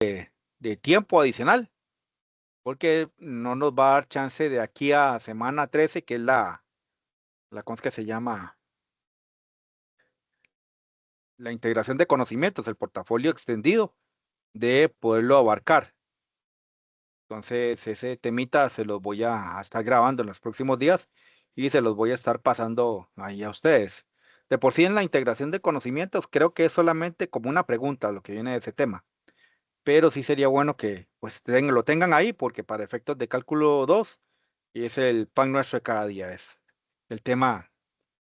de tiempo adicional, porque no nos va a dar chance de aquí a semana 13, que es ¿cómo es que se llama? La integración de conocimientos, el portafolio extendido, de poderlo abarcar. Entonces, ese temita se los voy a estar grabando en los próximos días y se los voy a estar pasando ahí a ustedes. De por sí, en la integración de conocimientos, creo que es solamente como una pregunta lo que viene de ese tema, pero sí sería bueno que pues lo tengan ahí, porque para efectos de cálculo 2 es el pan nuestro de cada día, es el tema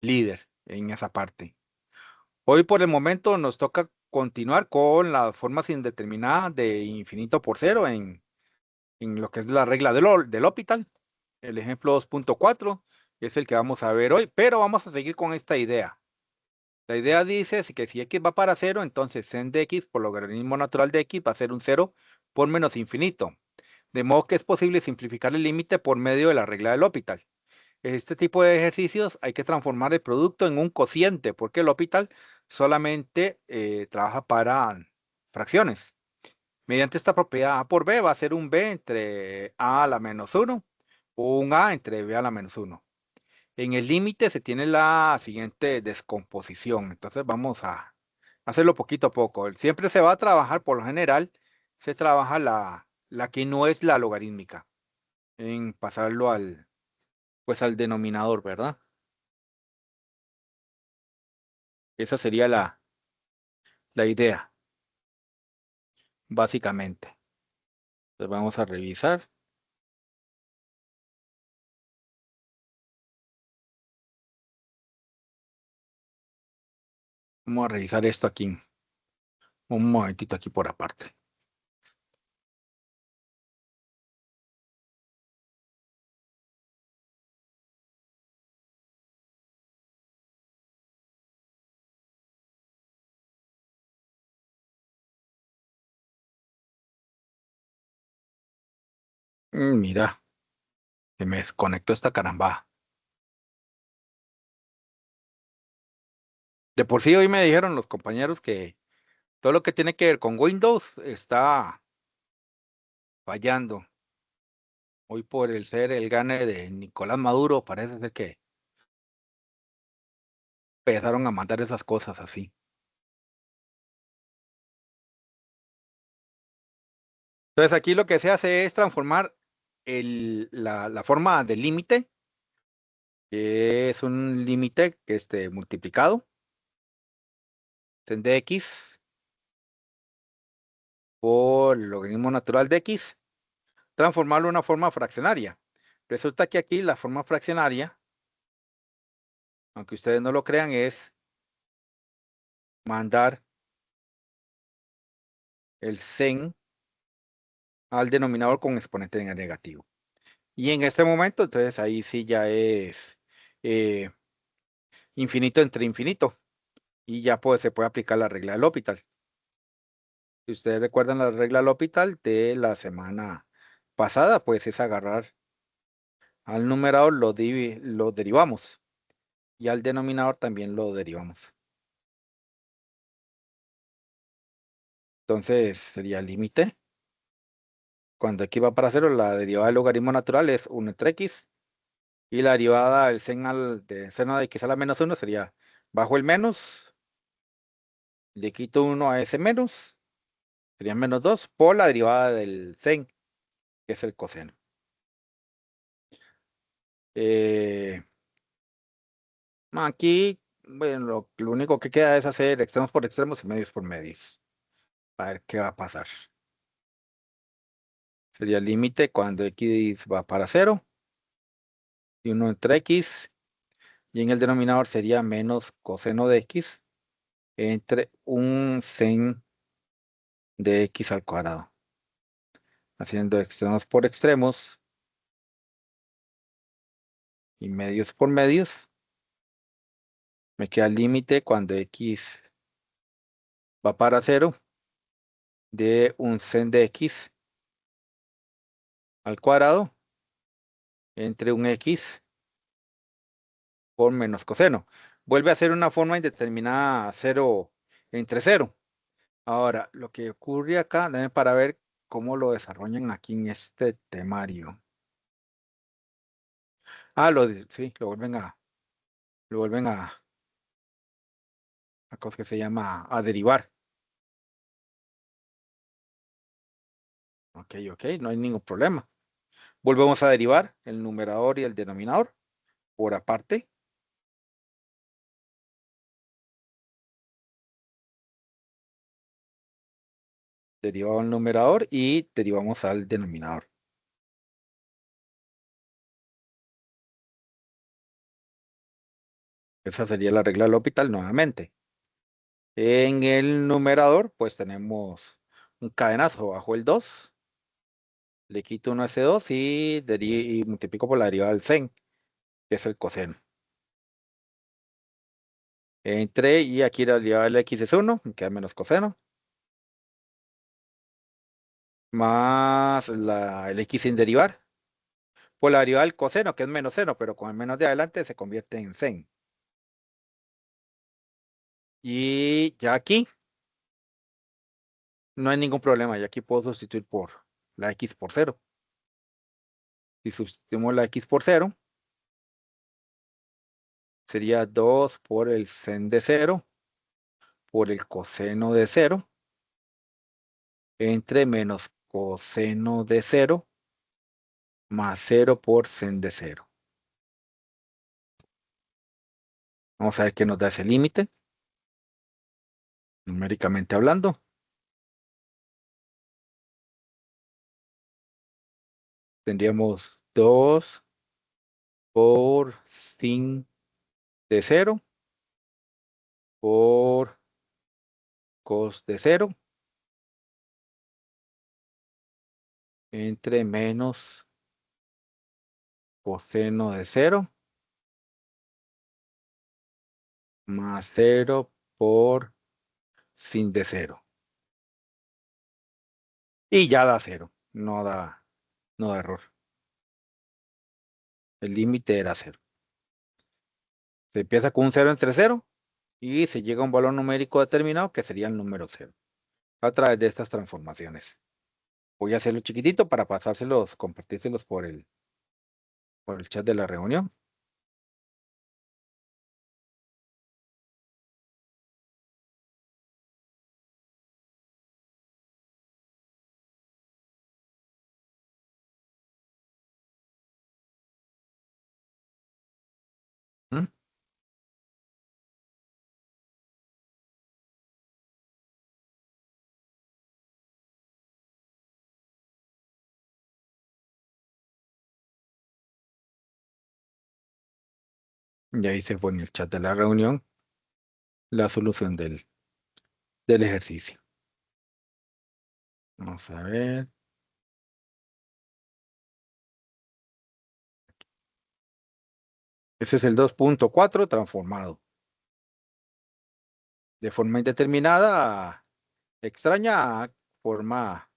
líder en esa parte. Hoy por el momento nos toca continuar con las formas indeterminadas de infinito por cero en lo que es la regla del Hospital. El ejemplo 2.4 es el que vamos a ver hoy, pero vamos a seguir con esta idea. La idea dice que si x va para cero, entonces sen de x por logaritmo natural de x va a ser un cero por menos infinito. De modo que es posible simplificar el límite por medio de la regla del Hospital. Este tipo de ejercicios hay que transformar el producto en un cociente, porque el Hospital solamente trabaja para fracciones. Mediante esta propiedad A por B va a ser un B entre A a la menos 1 o un A entre B a la menos 1. En el límite se tiene la siguiente descomposición. Entonces vamos a hacerlo poquito a poco. Siempre se va a trabajar, por lo general, se trabaja la que no es la logarítmica, en pasarlo pues al denominador, ¿verdad? Esa sería la idea, básicamente. Entonces vamos a revisar. Vamos a revisar esto aquí. Un momentito aquí por aparte. Mira, que me desconectó esta caramba. De por sí hoy me dijeron los compañeros que todo lo que tiene que ver con Windows está fallando. Hoy por el ser el gane de Nicolás Maduro, parece ser que empezaron a mandar esas cosas así. Entonces aquí lo que se hace es transformar la forma del límite, que es un límite que esté multiplicado, en de x por el logaritmo natural de x, transformarlo en una forma fraccionaria. Resulta que aquí la forma fraccionaria, aunque ustedes no lo crean, es mandar el sen al denominador con exponente en el negativo. Y en este momento, entonces ahí sí ya es eh, infinito entre infinito. Y ya pues se puede aplicar la regla del Hospital. Si ustedes recuerdan la regla del Hospital de la semana pasada, pues es agarrar al numerador, lo derivamos. Y al denominador también lo derivamos. Entonces sería límite. Cuando x va para cero, la derivada del logaritmo natural es 1 entre x. Y la derivada del seno de x a la menos 1 sería bajo el menos, le quito 1 a ese menos, sería menos 2 por la derivada del sen, que es el coseno. Eh, Aquí, bueno, lo único que queda es hacer extremos por extremos y medios por medios. A ver qué va a pasar. Sería el límite cuando x va para cero y 1 entre x. Y en el denominador sería menos coseno de x entre un sen de x al cuadrado. Haciendo extremos por extremos y medios por medios, me queda el límite cuando x va para cero de un sen de x al cuadrado entre un x por menos coseno. Vuelve a ser una forma indeterminada cero entre cero. Ahora, lo que ocurre acá, déjame para ver cómo lo desarrollan aquí en este temario. Ah, sí, lo vuelven a cosa que se llama a derivar. Ok, ok, no hay ningún problema. Volvemos a derivar el numerador y el denominador por aparte. Derivado al numerador y derivamos al denominador. Esa sería la regla del hospital nuevamente. En el numerador, pues tenemos un cadenazo bajo el 2. Le quito uno a ese 2 y multiplico por la derivada del sen, que es el coseno. Entre y aquí la derivada del x es 1, me queda menos coseno. Más el x sin derivar. Por la derivada del coseno, que es menos seno, pero con el menos de adelante se convierte en sen. Y ya aquí no hay ningún problema. Y aquí puedo sustituir por la x por 0. Si sustituimos la x por 0, sería 2 por el sen de 0 por el coseno de 0 entre menos coseno de 0 más 0 por sen de 0. Vamos a ver qué nos da ese límite, numéricamente hablando. Tendríamos 2 por sin de 0 por cos de 0 entre menos coseno de 0 más 0 por sin de 0. Y ya da 0, no da error. El límite era 0. Se empieza con un 0 entre 0 y se llega a un valor numérico determinado que sería el número 0 a través de estas transformaciones. Voy a hacerlo chiquitito para pasárselos, compartírselos por el chat de la reunión. ¿Mm? Y ahí se fue en el chat de la reunión la solución del ejercicio. Vamos a ver. Ese es el 2.4 transformado. De forma indeterminada, extraña, a forma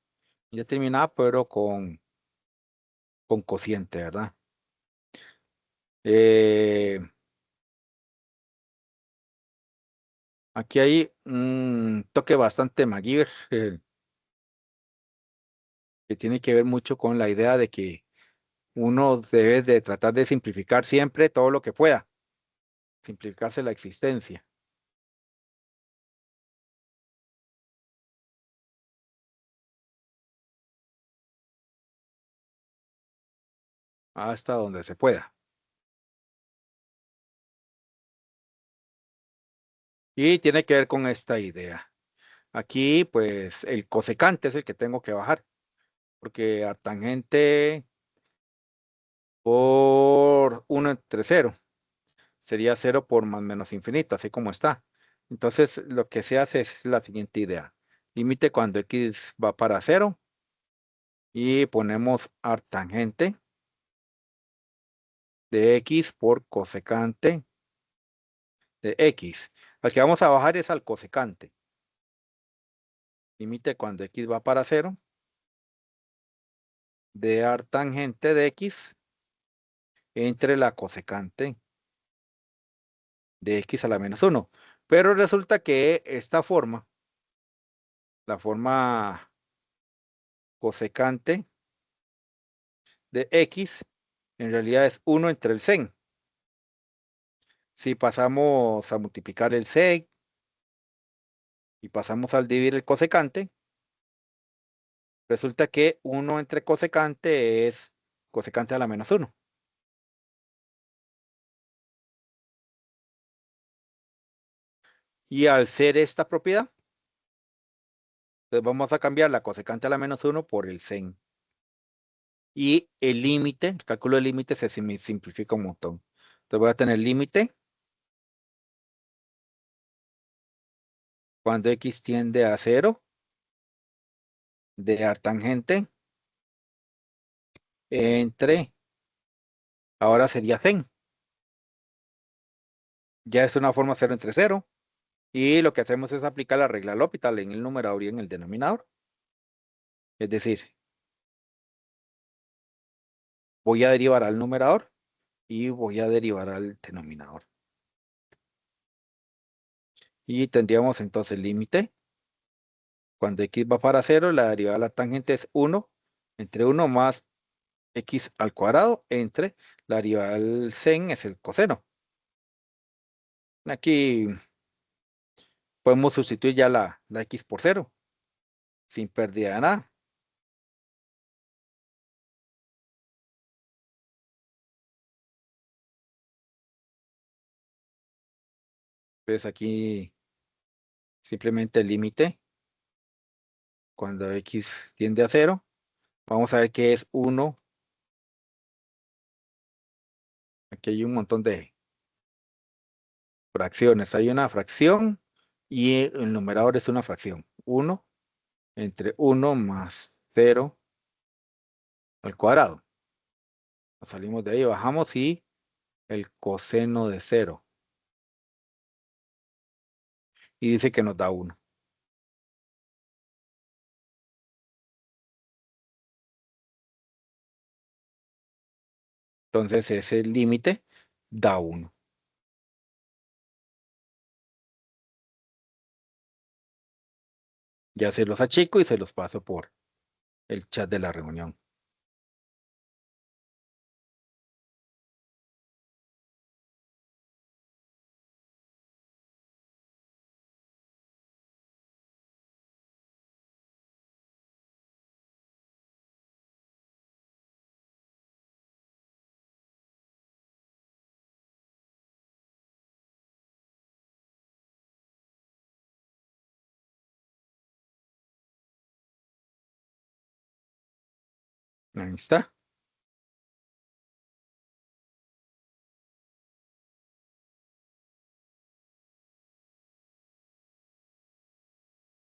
indeterminada, pero con cociente, ¿verdad? Eh, Aquí hay un toque bastante MacGyver, que tiene que ver mucho con la idea de que uno debe de tratar de simplificar siempre todo lo que pueda, simplificarse la existencia hasta donde se pueda. Y tiene que ver con esta idea. Aquí, pues, el cosecante es el que tengo que bajar, porque a tangente por 1 entre 0 sería 0 por más menos infinito, así como está. Entonces, lo que se hace es la siguiente idea. Límite cuando x va para 0 y ponemos artangente de x por cosecante de x. Al que vamos a bajar es al cosecante. Límite cuando x va para 0 de artangente de x entre la cosecante de x a la menos 1. Pero resulta que esta forma la forma cosecante de x en realidad es 1 entre el seno. Si pasamos a multiplicar el sec y pasamos al dividir el cosecante, resulta que 1 entre cosecante es cosecante a la menos 1. Y al ser esta propiedad, entonces vamos a cambiar la cosecante a la menos 1 por el sen. Y el límite, el cálculo del límite se simplifica un montón. Entonces voy a tener límite cuando x tiende a 0 de artangente entre, ahora sería sen. Ya es una forma 0 entre 0. Y lo que hacemos es aplicar la regla L'Hopital en el numerador y en el denominador. Es decir, voy a derivar al numerador y voy a derivar al denominador. Y tendríamos entonces el límite. Cuando x va para 0, la derivada de la tangente es 1 entre 1 más x al cuadrado entre la derivada del sen es el coseno. Aquí podemos sustituir ya la x por 0 sin pérdida de nada. Entonces aquí simplemente el límite cuando x tiende a 0. Vamos a ver que es 1. Aquí hay un montón de fracciones. Hay una fracción y el numerador es una fracción. 1 entre 1 más 0 al cuadrado. Nos salimos de ahí, bajamos y el coseno de 0. Y dice que nos da 1. Entonces ese límite da 1. Ya se los achico y se los paso por el chat de la reunión. Ahí está.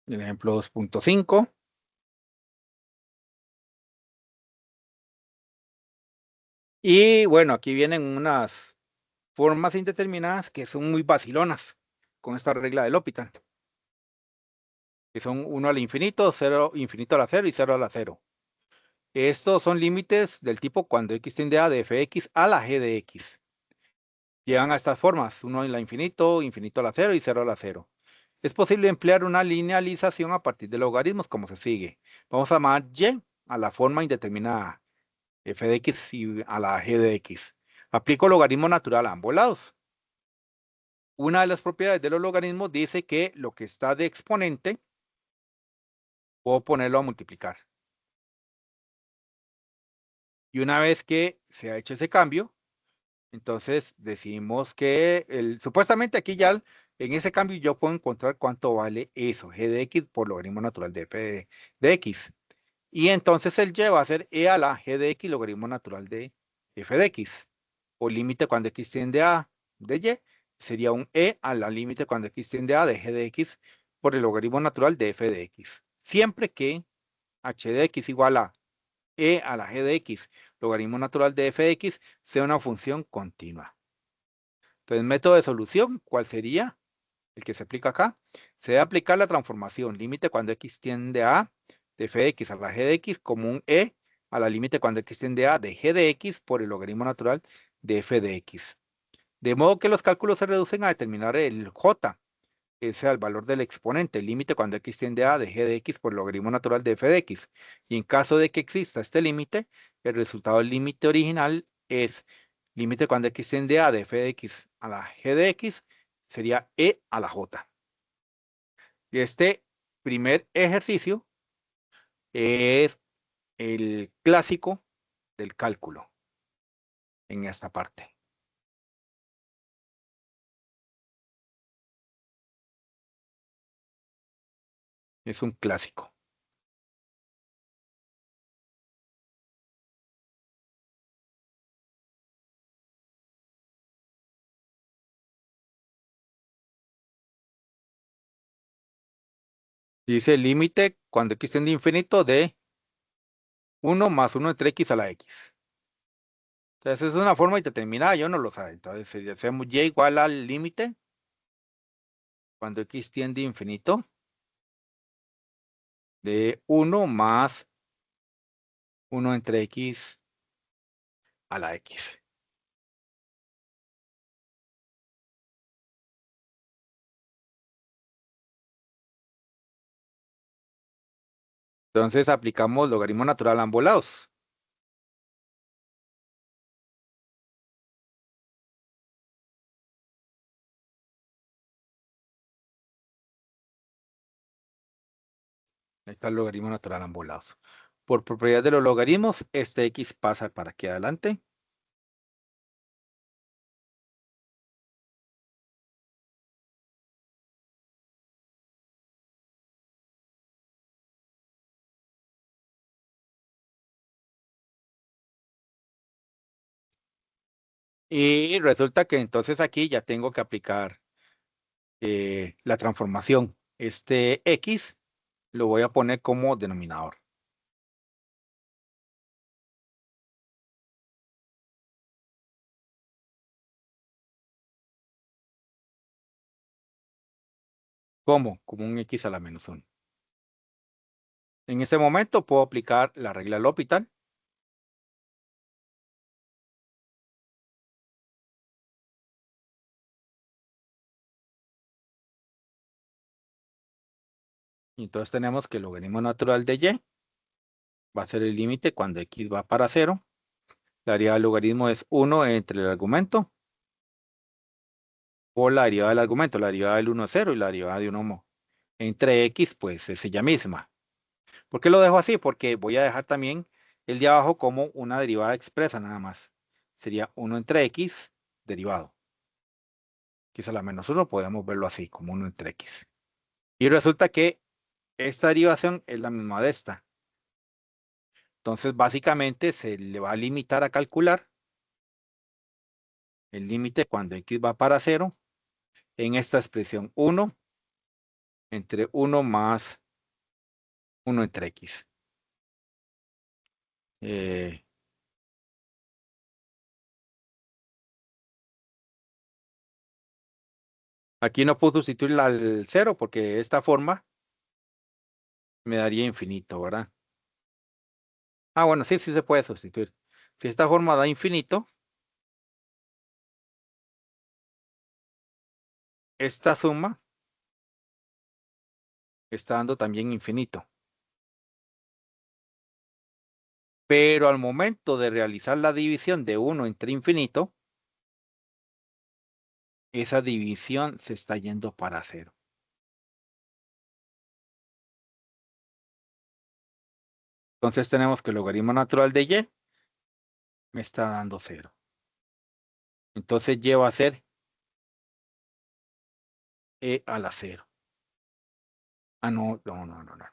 El ejemplo 2.5. Y bueno, aquí vienen unas formas indeterminadas que son muy vacilonas con esta regla del L'Hopital. Que son 1 al infinito, 0, infinito a la 0 y 0 a la 0. Estos son límites del tipo cuando x tiende a de f de x a la g de x. Llegan a estas formas, 1 a la infinito, infinito a la 0 y 0 a la 0. Es posible emplear una linealización a partir de logaritmos como se sigue. Vamos a llamar y a la forma indeterminada, f de x y a la g de x. Aplico logaritmo natural a ambos lados. Una de las propiedades de los logaritmos dice que lo que está de exponente, puedo ponerlo a multiplicar. Y una vez que se ha hecho ese cambio, entonces decimos que supuestamente aquí ya en ese cambio yo puedo encontrar cuánto vale eso, g de x por logaritmo natural de f de x. Y entonces el y va a ser e a la g de x logaritmo natural de f de x. O límite cuando x tiende a de y sería un e a la límite cuando x tiende a de g de x por el logaritmo natural de f de x. Siempre que h de x igual a e a la g de x logaritmo natural de f de x sea una función continua. Entonces, método de solución, ¿cuál sería? El que se aplica acá. Se debe aplicar la transformación límite cuando x tiende a de f de x a la g de x como un e a la límite cuando x tiende a de g de x por el logaritmo natural de f de x. De modo que los cálculos se reducen a determinar el j, es el valor del exponente, el límite cuando x tiende a de g de x por el logaritmo natural de f de x. Y en caso de que exista este límite, el resultado del límite original es límite cuando x tiende a de f de x a la g de x, sería e a la j. Y este primer ejercicio es el clásico del cálculo en esta parte. Es un clásico. Dice el límite cuando x tiende a infinito de 1 más 1 entre x a la x. Entonces es una forma determinada, yo no lo sé. Entonces si hacemos y igual al límite cuando x tiende a infinito de 1 más 1 entre x a la x. Entonces aplicamos logaritmo natural a ambos lados. Ahí está el logaritmo natural a ambos lados. Por propiedad de los logaritmos, este x pasa para aquí adelante. Y resulta que entonces aquí ya tengo que aplicar la transformación. Este x lo voy a poner como denominador. ¿Cómo? Como un x a la menos 1. En ese momento puedo aplicar la regla del L'Hopital. Y entonces tenemos que el logaritmo natural de y va a ser el límite cuando x va para 0. La derivada del logaritmo es 1 entre el argumento por la derivada del argumento. La derivada del 1 es 0 y la derivada de 1 entre x, pues es ella misma. ¿Por qué lo dejo así? Porque voy a dejar también el de abajo como una derivada expresa nada más. Sería 1 entre x derivado. X a la menos 1 podemos verlo así, como 1 entre x. Y resulta que esta derivación es la misma de esta. Entonces, básicamente se le va a limitar a calcular el límite cuando x va para 0 en esta expresión 1 entre 1 más 1 entre x. Eh, Aquí no puedo sustituir al 0 porque de esta forma me daría infinito, ¿verdad? Ah, bueno, sí, sí se puede sustituir. Si esta forma da infinito, esta suma está dando también infinito. Pero al momento de realizar la división de 1 entre infinito, esa división se está yendo para 0. Entonces tenemos que el logaritmo natural de y me está dando 0. Entonces y va a ser e a la 0. Ah, no, no, no, no, no.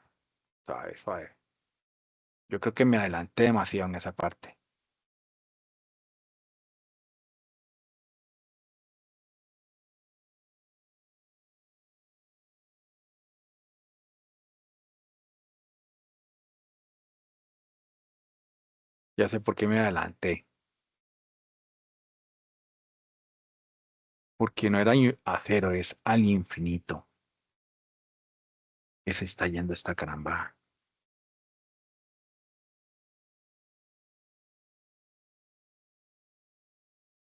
Suave, suave. Yo creo que me adelanté demasiado en esa parte. Ya sé por qué me adelanté. Porque no era a 0, es al infinito. Que se está yendo esta caramba.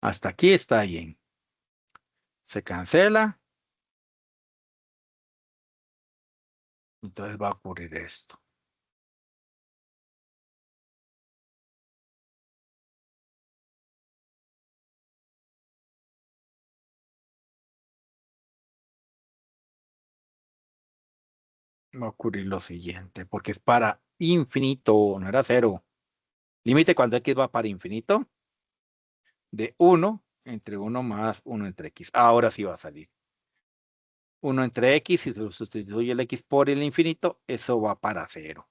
Hasta aquí está bien. Se cancela. Entonces va a ocurrir esto. Va a ocurrir lo siguiente, porque es para infinito, no era cero. Límite cuando x va para infinito, de 1 entre 1 más 1 entre x. Ahora sí va a salir. 1 entre x, si se sustituye el x por el infinito, eso va para cero.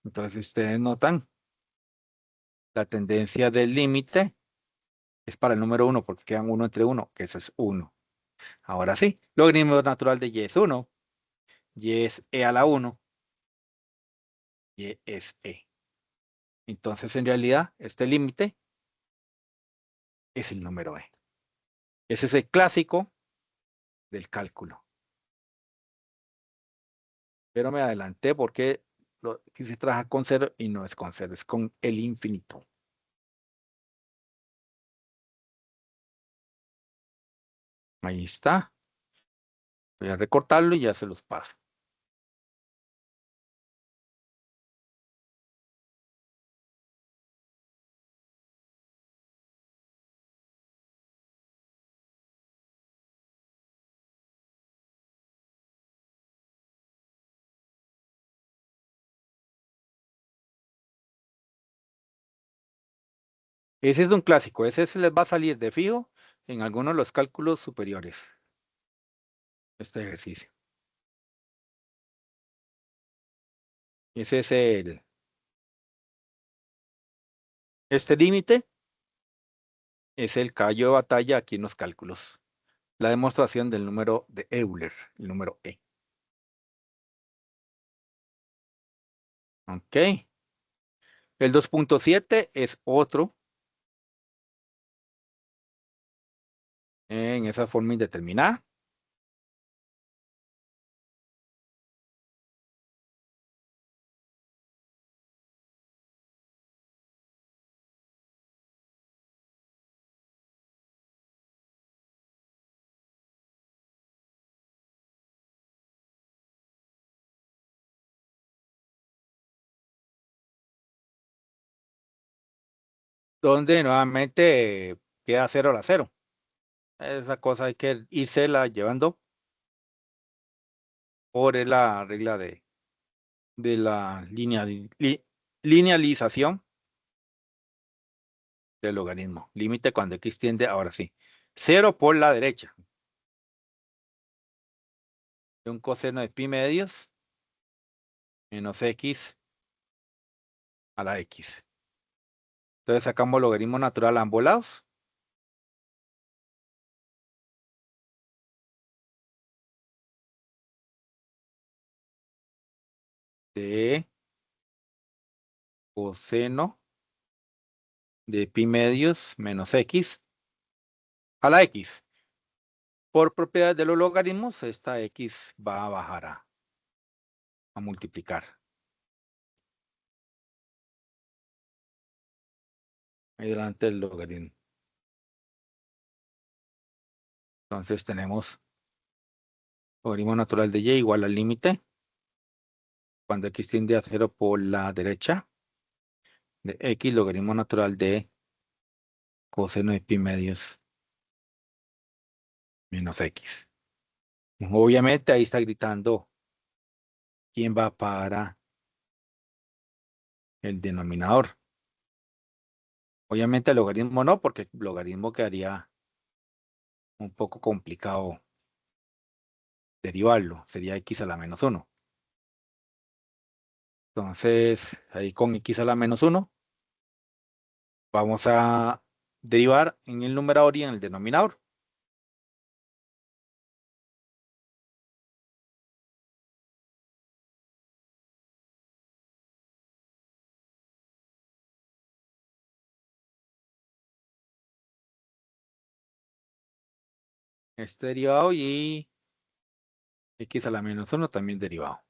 Entonces, si ustedes notan, la tendencia del límite es para el número 1, porque quedan 1 entre 1, que eso es 1. Ahora sí, logaritmo natural de y es 1. Y es e a la 1. Y es e. Entonces, en realidad, este límite es el número e. Ese es el clásico del cálculo. Pero me adelanté porque quise trabajar con cero y no es con cero, es con el infinito. Ahí está. Voy a recortarlo y ya se los paso. Ese es un clásico. Ese se les va a salir de fijo en algunos de los cálculos superiores. Este ejercicio. Ese es este límite es el caballo de batalla aquí en los cálculos. La demostración del número de Euler, el número E. Ok. El 2.7 es otro en esa forma indeterminada. Donde nuevamente queda 0 a la 0. Esa cosa hay que la llevando por la regla de la linealización del logaritmo. Límite cuando x tiende, ahora sí, 0 por la derecha. De un coseno de pi medios menos x a la x. Entonces sacamos logaritmo natural a ambos lados. De coseno de pi medios menos x a la x. Por propiedades de los logaritmos, esta x va a bajar a multiplicar. Ahí delante del logaritmo. Entonces tenemos logaritmo natural de y igual al límite. Cuando x tiende a 0 por la derecha, de x logaritmo natural de coseno de pi medios menos x. Obviamente ahí está gritando quién va para el denominador. Obviamente el logaritmo no, porque el logaritmo quedaría un poco complicado derivarlo. Sería x a la menos 1. Entonces, ahí con x a la menos 1, vamos a derivar en el numerador y en el denominador. Este derivado y x a la menos 1 también derivado.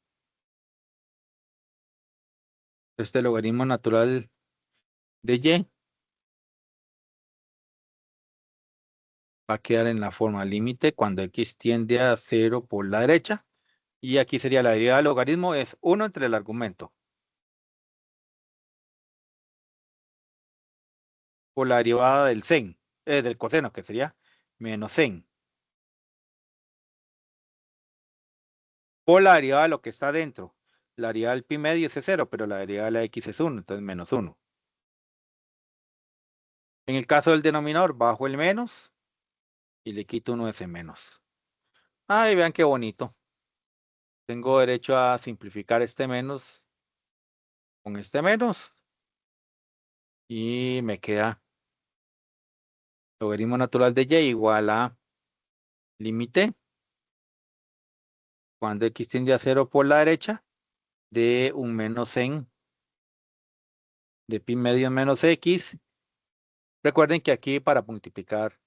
Este logaritmo natural de y va a quedar en la forma límite cuando x tiende a 0 por la derecha Y aquí sería la derivada del logaritmo es 1 entre el argumento por la derivada del sen, del coseno, que sería menos sen, por la derivada de lo que está dentro. La derivada del pi medio es 0, pero la derivada de la x es 1, entonces menos 1. En el caso del denominador, bajo el menos y le quito uno de ese menos. Ay, vean qué bonito. Tengo derecho a simplificar este menos con este menos y me queda logaritmo natural de y igual a límite cuando x tiende a 0 por la derecha de un menos en de pi medio menos x. Recuerden que aquí para multiplicar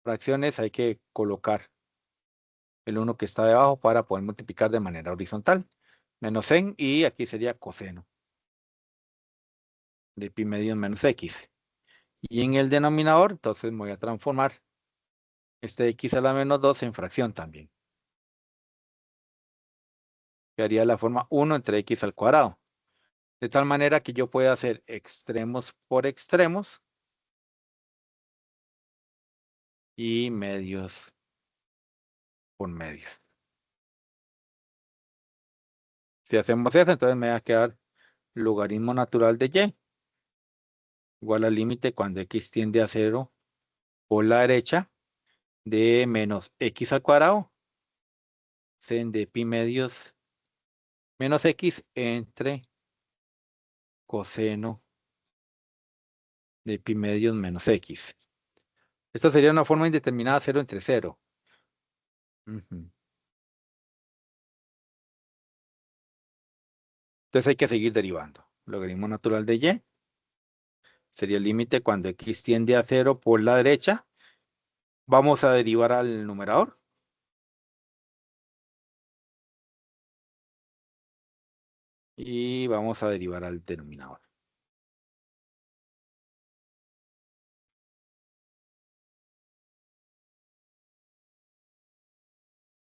fracciones hay que colocar el 1 que está debajo para poder multiplicar de manera horizontal. Menos en y aquí sería coseno de pi medio menos x. Y en el denominador, entonces voy a transformar este x a la menos 2 en fracción también. Que haría la forma 1 entre x al cuadrado. De tal manera que yo pueda hacer extremos por extremos y medios por medios. Si hacemos eso, entonces me va a quedar logaritmo natural de y igual al límite cuando x tiende a 0 por la derecha de menos x al cuadrado, sen de pi medios menos x entre coseno de pi medios menos x. Esta sería una forma indeterminada 0 entre 0. Entonces hay que seguir derivando. Logaritmo natural de y sería el límite cuando x tiende a 0 por la derecha. Vamos a derivar al numerador. Y vamos a derivar al denominador.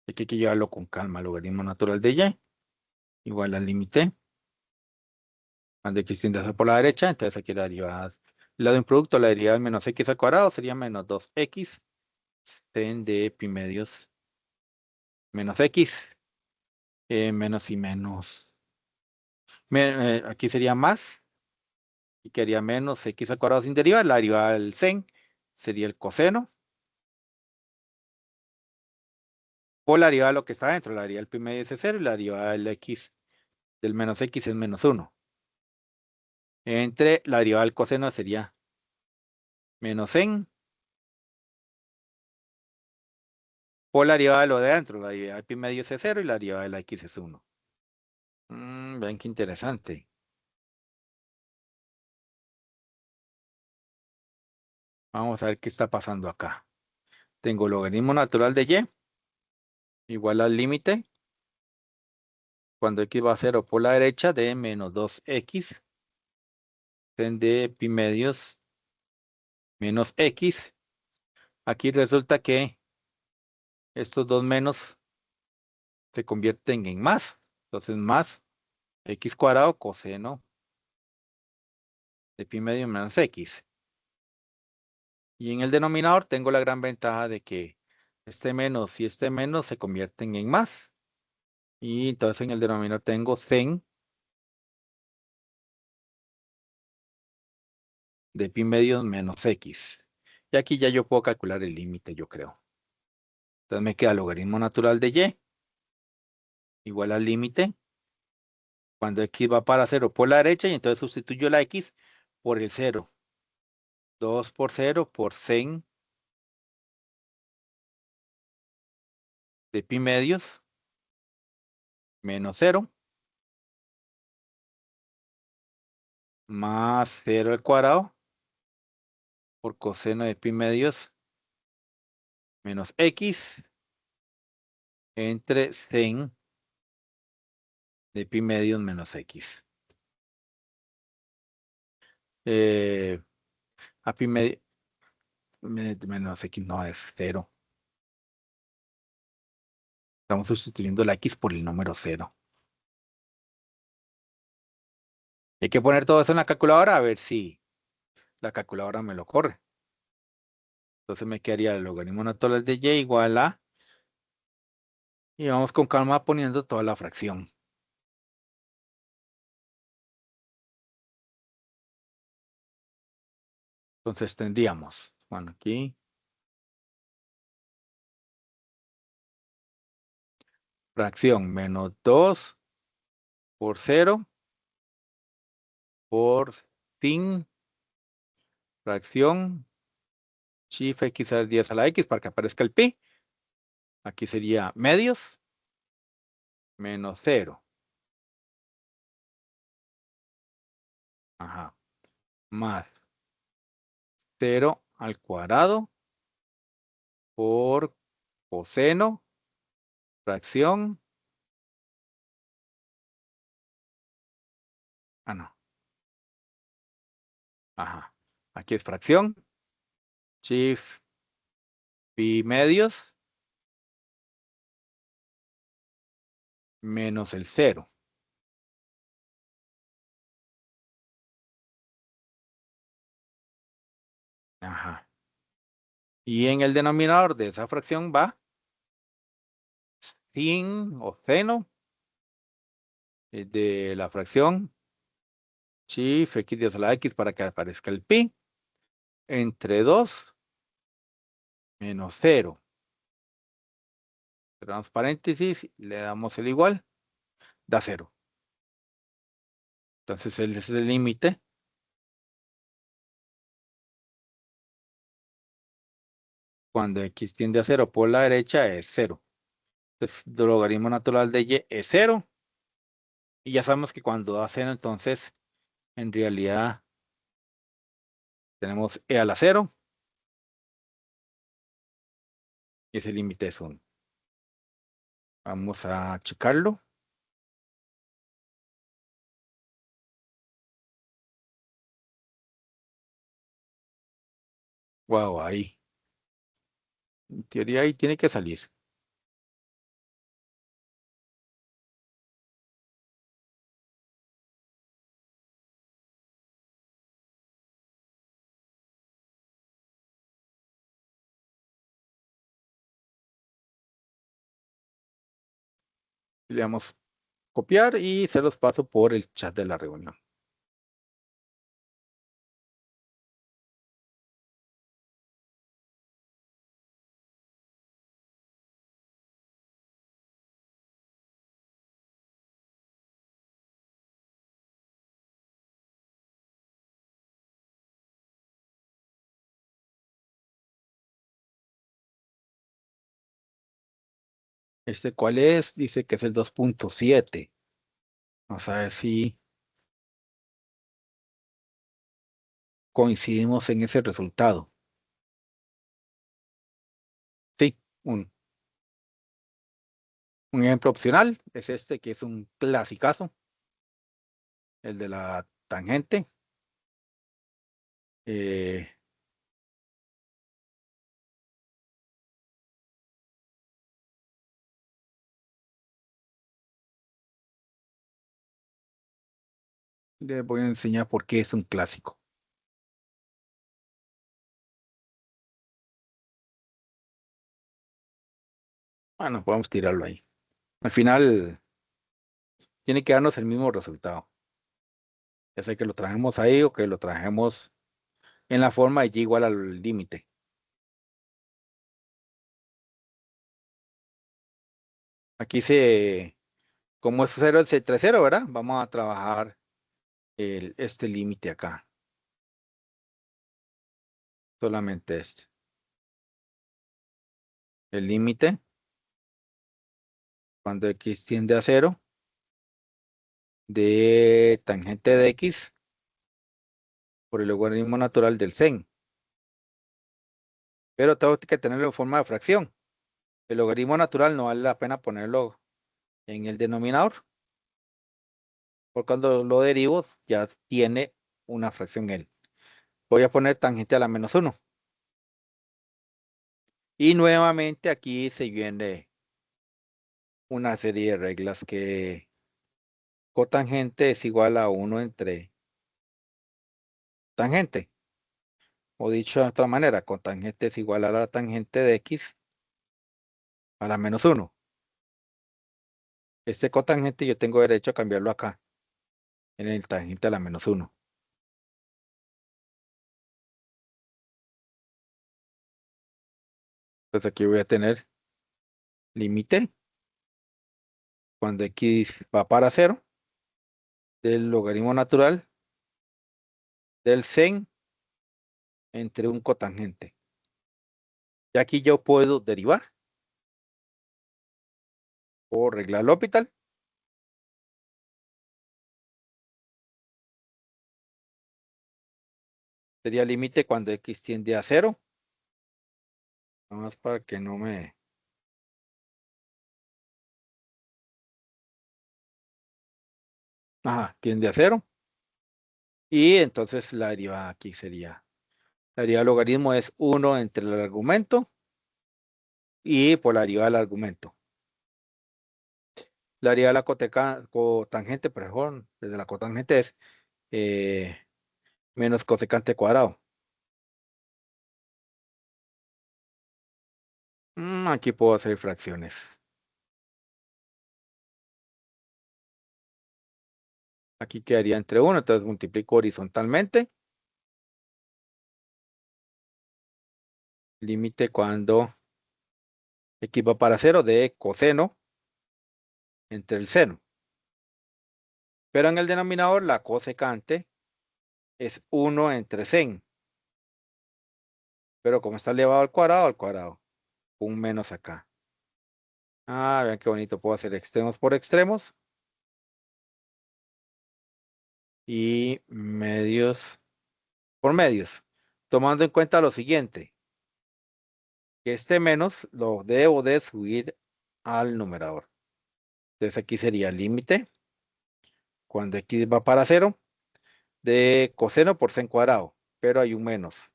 Hay que llevarlo con calma. Logaritmo natural de y igual al límite cuando x tiende a 0 por la derecha. Entonces aquí la derivada, el lado de un producto, la derivada de menos x al cuadrado sería menos 2x ten de pi medios menos x. Menos y menos. Aquí sería más. Y quedaría menos x al cuadrado sin derivar. La derivada del sen sería el coseno. O la derivada de lo que está dentro. La derivada del pi medio es 0 y la derivada del x del menos x es menos 1. Entre la derivada del coseno sería menos en. O la derivada de lo de adentro. La derivada del pi medio es 0 y la derivada de la x es 1. Ven qué interesante. Vamos a ver qué está pasando acá. Tengo logaritmo natural de y igual al límite cuando x va a 0 por la derecha de menos 2x ten de pi medios menos x. Aquí resulta que estos dos menos se convierten en más. Entonces más x cuadrado coseno de pi medio menos x. Y en el denominador tengo la gran ventaja de que este menos y este menos se convierten en más. Y entonces en el denominador tengo sen de pi medio menos x. Y aquí ya yo puedo calcular el límite, yo creo. Entonces me queda logaritmo natural de y igual al límite cuando x va para 0 por la derecha y entonces sustituyo la x por el 0. 2 por 0 por sen de pi medios menos 0 más 0 al cuadrado por coseno de pi medios menos x entre sen de pi medios menos x. Eh, a pi medio menos x no es 0. Estamos sustituyendo la X por el número cero. Hay que poner todo eso en la calculadora a ver si la calculadora me lo corre. Entonces me quedaría el logaritmo natural de y igual a, y vamos con calma poniendo toda la fracción. Entonces tendríamos, bueno, aquí, fracción menos 2 por 0 por sin fracción shift x a 10 a la x para que aparezca el pi. Aquí sería medios menos 0. Ajá. Más 0 al cuadrado por coseno, fracción. Ah, no. Ajá. Aquí es fracción. Shift pi medios menos el 0. Ajá. Y en el denominador de esa fracción va sin o seno de la fracción shift x 10 a la x para que aparezca el pi entre 2 menos 0. Cerramos paréntesis, le damos el igual, da 0. Entonces ese es el límite cuando x tiende a 0 por la derecha es 0. Entonces el logaritmo natural de y es 0. Y ya sabemos que cuando da 0, entonces en realidad tenemos e a la 0 y ese límite es 1. Vamos a checarlo. Wow, ahí. En teoría ahí tiene que salir. Le damos copiar y se los paso por el chat de la reunión. ¿Cuál es? Dice que es el 2.7. Vamos a ver si coincidimos en ese resultado. Sí, un ejemplo opcional es este, que es un clasicazo, el de la tangente. Eh, Les voy a enseñar por qué es un clásico. Bueno, podemos tirarlo ahí. Al final tiene que darnos el mismo resultado. Ya sea que lo trajemos ahí o que lo trajemos en la forma de y igual al límite. Aquí como es 0 es entre 0, ¿verdad? Vamos a trabajar este límite acá. Solamente este. El límite, cuando x tiende a 0, de tangente de x por el logaritmo natural del sen. Pero tengo que tenerlo en forma de fracción. El logaritmo natural no vale la pena ponerlo en el denominador, porque cuando lo derivo ya tiene una fracción él. Voy a poner tangente a la menos 1. Y nuevamente aquí se viene una serie de reglas que cotangente es igual a 1 entre tangente. O dicho de otra manera, cotangente es igual a la tangente de x a la menos 1. Este cotangente yo tengo derecho a cambiarlo acá, en el tangente a la menos 1. Entonces aquí voy a tener límite cuando x va para 0 del logaritmo natural del sen entre un cotangente. Y aquí yo puedo derivar o regla de L'Hopital. Sería límite cuando x tiende a 0. Nada más para que no me... Ajá, tiende a 0. Y entonces la derivada aquí sería... La derivada del logaritmo es 1 entre el argumento y por la derivada del argumento. La derivada de la cotangente, perdón, desde la cotangente es eh, menos cosecante cuadrado. Aquí puedo hacer fracciones. Aquí quedaría entre 1, entonces multiplico horizontalmente. Límite cuando x va para 0 de coseno entre el seno. Pero en el denominador la cosecante es 1 entre sen. Pero como está elevado al cuadrado. Un menos acá. Vean qué bonito. Puedo hacer extremos por extremos. Y medios por medios. Tomando en cuenta lo siguiente. Que este menos lo debo de subir al numerador. Entonces aquí sería límite. Cuando x va para 0. De coseno por sen cuadrado. Pero hay un menos.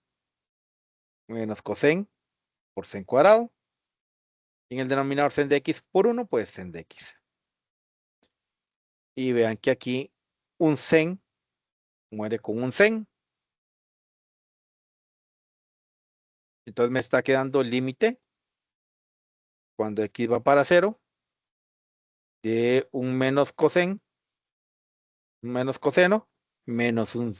Menos cosen por sen cuadrado. Y en el denominador sen de x por 1, pues sen de x. Y vean que aquí un sen muere con un sen. Entonces me está quedando el límite cuando x va para 0 de un menos coseno, menos un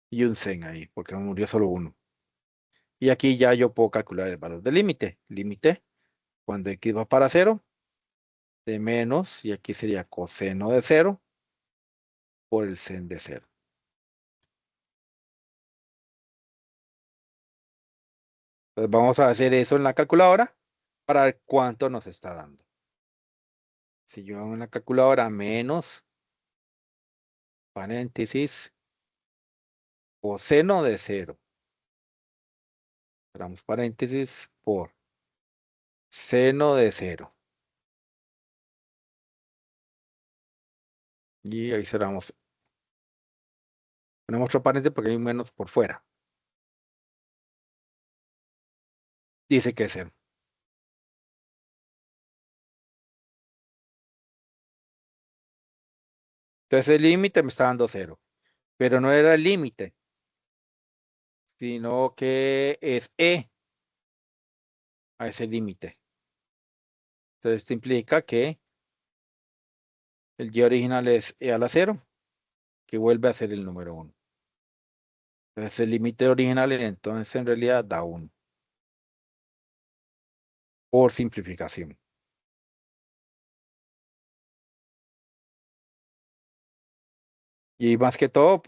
y un sen ahí, porque me murió solo uno. Y aquí ya yo puedo calcular el valor del límite. Límite cuando x va para 0 de menos, y aquí sería coseno de 0 por el sen de 0. Entonces vamos a hacer eso en la calculadora para ver cuánto nos está dando. Si yo hago en la calculadora menos paréntesis coseno de 0, cerramos paréntesis por seno de 0. Y ahí cerramos. Ponemos otro paréntesis porque hay un menos por fuera. Dice que es 0. Entonces el límite me está dando 0. Pero no era el límite, sino que es a ese límite. Entonces esto implica que el y original es a la 0, que vuelve a ser el número 1. Entonces el límite original entonces en realidad da 1. Por simplificación. Y más que todo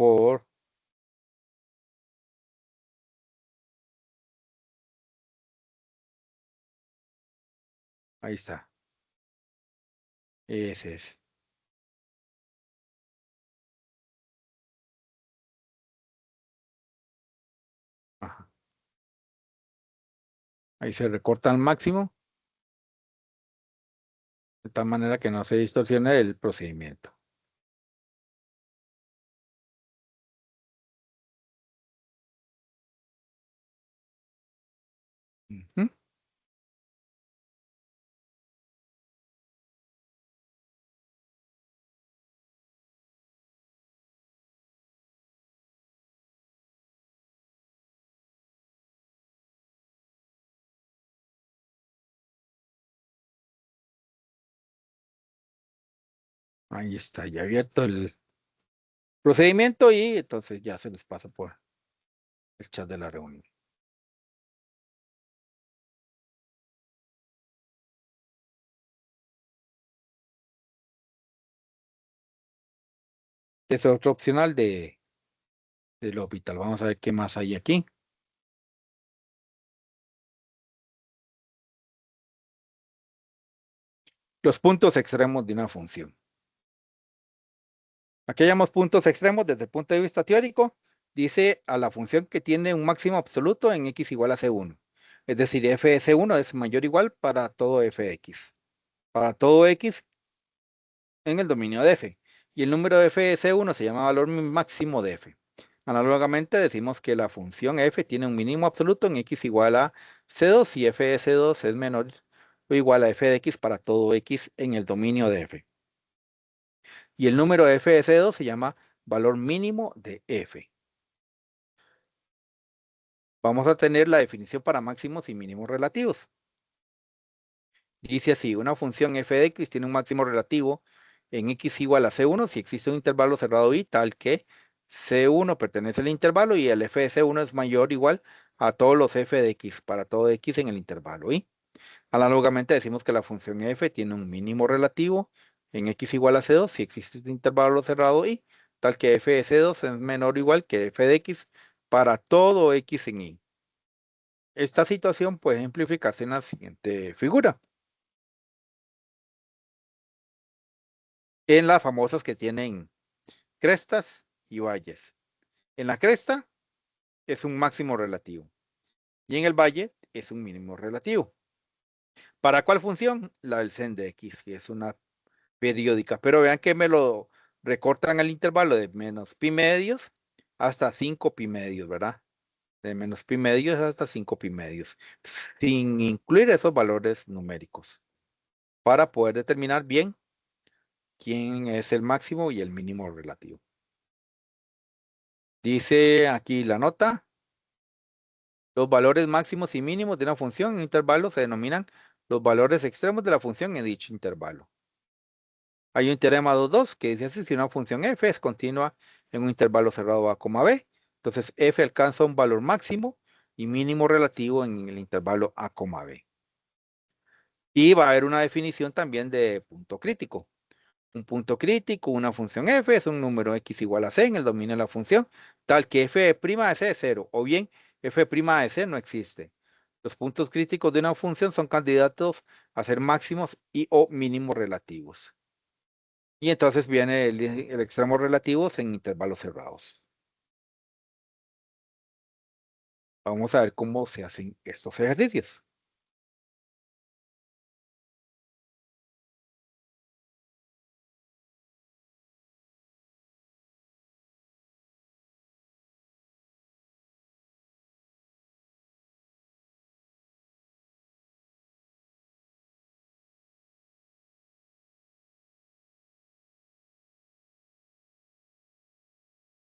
ahí está. Ese es. Ajá. Ahí se recorta al máximo, de tal manera que no se distorsione el procedimiento. Ujú. Ahí está, ya abierto el procedimiento y entonces ya se les pasa por el chat de la reunión. Es otro opcional del hospital. Vamos a ver qué más hay aquí. Los puntos extremos de una función. Aquí hayamos puntos extremos desde el punto de vista teórico. Dice a la función que tiene un máximo absoluto en x igual a c1. Es decir, f de c1 es mayor o igual para todo f de x. Para todo x en el dominio de f. Y el número de f de c1 se llama valor máximo de f. Análogamente decimos que la función f tiene un mínimo absoluto en x igual a c2 y f de c2 es menor o igual a f de x para todo x en el dominio de f. Y el número de f de c2 se llama valor mínimo de f. Vamos a tener la definición para máximos y mínimos relativos. Dice así, una función f de x tiene un máximo relativo en x igual a c1 si existe un intervalo cerrado y tal que c1 pertenece al intervalo y el f de c1 es mayor o igual a todos los f de x para todo x en el intervalo y. Análogamente decimos que la función f tiene un mínimo relativo en x igual a c2 si existe un intervalo cerrado y tal que f de c2 es menor o igual que f de x para todo x en y. Esta situación puede ejemplificarse en la siguiente figura. En las famosas que tienen crestas y valles. En la cresta es un máximo relativo y en el valle es un mínimo relativo. ¿Para cuál función? La del sen de x, que es una periódica. Pero vean que me lo recortan al intervalo de menos pi medios hasta 5 pi medios, ¿verdad? De menos pi medios hasta 5 pi medios, sin incluir esos valores numéricos, para poder determinar bien quién es el máximo y el mínimo relativo. Dice aquí la nota, los valores máximos y mínimos de una función en un intervalo se denominan los valores extremos de la función en dicho intervalo. Hay un teorema 2.2 que dice así, si una función f es continua en un intervalo cerrado a, b, entonces f alcanza un valor máximo y mínimo relativo en el intervalo a, b. Y va a haber una definición también de punto crítico. Un punto crítico, una función f es un número x igual a c en el dominio de la función, tal que f' de c es 0, o bien f' de c no existe. Los puntos críticos de una función son candidatos a ser máximos y o mínimos relativos. Y entonces viene el extremo relativos en intervalos cerrados. Vamos a ver cómo se hacen estos ejercicios.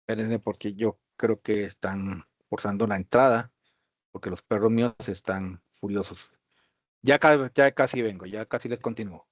Espérenme porque yo creo que están forzando la entrada, porque los perros míos están furiosos. Ya casi vengo, ya casi les continúo.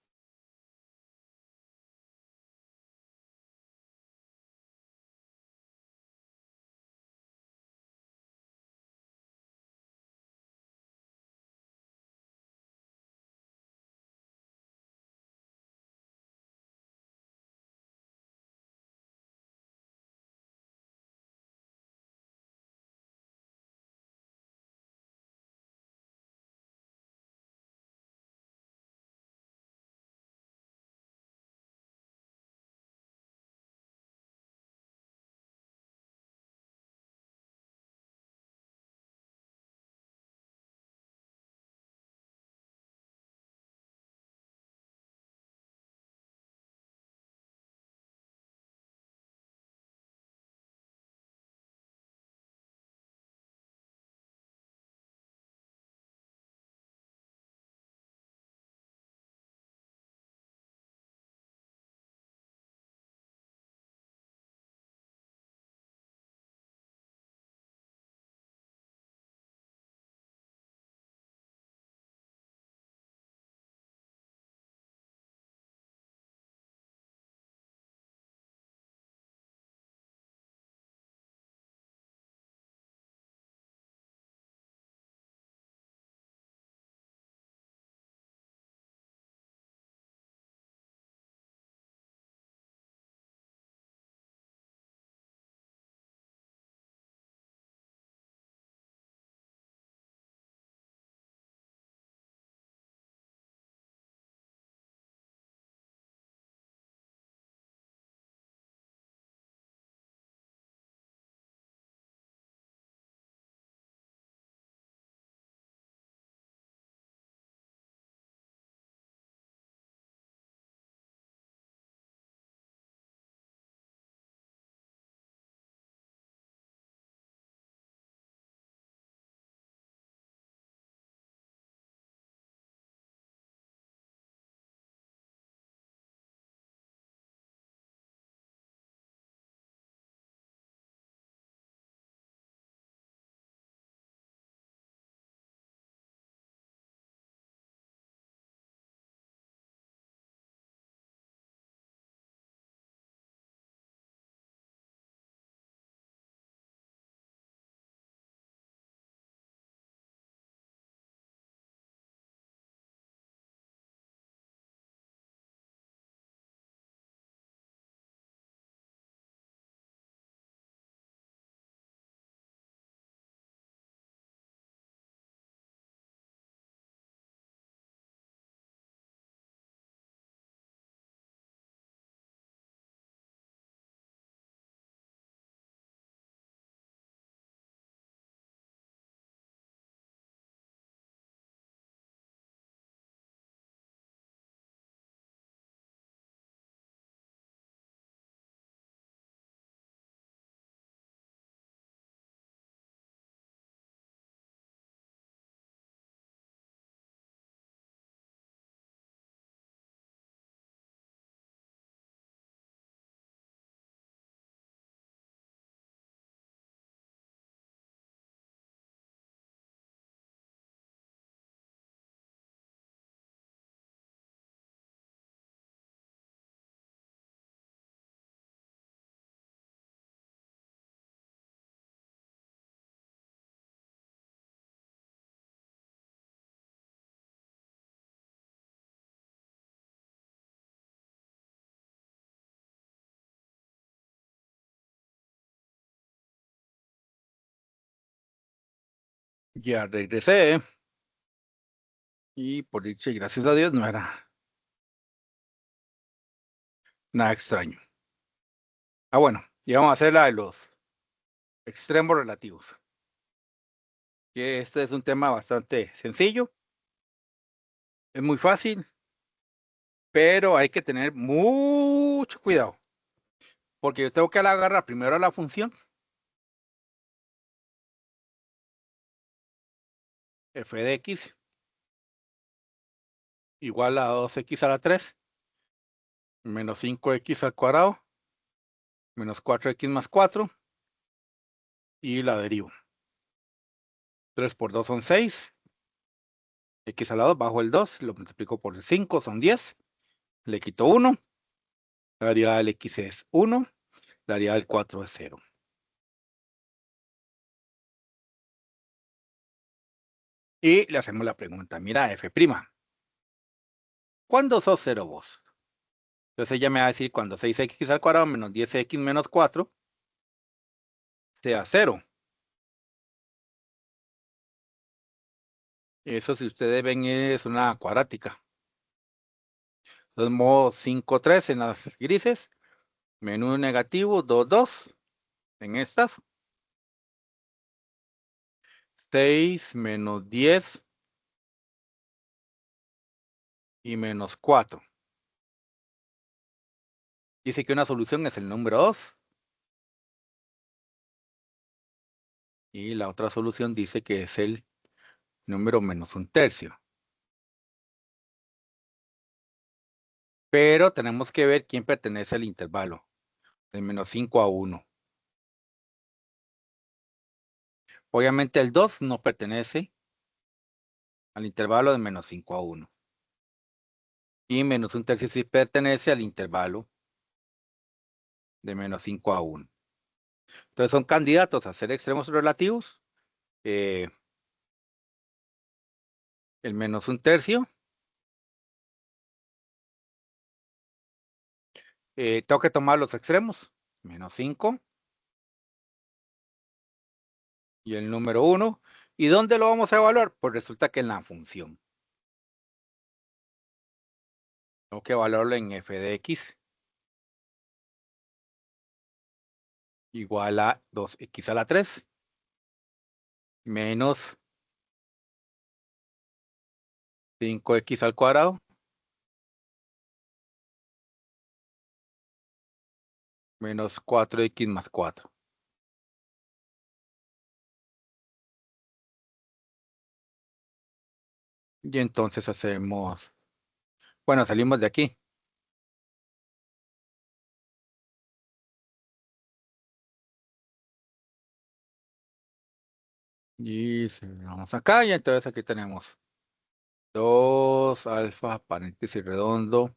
Ya regresé. Y por dicha y gracias a Dios no era nada extraño. Bueno, y vamos a hacer la de los extremos relativos. Que este es un tema bastante sencillo. Es muy fácil, pero hay que tener mucho cuidado. Porque yo tengo que agarrar primero la función f de x igual a 2x a la 3 menos 5x al cuadrado menos 4x más 4 y la derivo. 3 por 2 son 6. X al lado bajo el 2, lo multiplico por el 5, son 10. Le quito 1. La derivada del x es 1. La derivada del 4 es 0. Y le hacemos la pregunta, mira f', ¿cuándo sos 0 vos? Entonces ella me va a decir cuando 6x al cuadrado menos 10x menos 4 sea 0. Eso, si ustedes ven, es una cuadrática. Entonces, modo 5, 3 en las grises, menú negativo, 2, 2 en estas. 6 menos 10 y menos 4. Dice que una solución es el número 2. Y la otra solución dice que es el número menos un tercio. Pero tenemos que ver quién pertenece al intervalo, de menos 5 a 1. Obviamente el 2 no pertenece al intervalo de menos 5 a 1. Y menos un tercio sí pertenece al intervalo de menos 5 a 1. Entonces son candidatos a ser extremos relativos. El menos un tercio. Tengo que tomar los extremos. Menos 5. Y el número 1. ¿Y dónde lo vamos a evaluar? Pues resulta que en la función. Tengo que evaluarlo en f de x igual a 2x a la 3 menos 5x al cuadrado menos 4x más 4. Y entonces hacemos, bueno, salimos de aquí. Y vamos acá y entonces aquí tenemos 2 alfa paréntesis redondo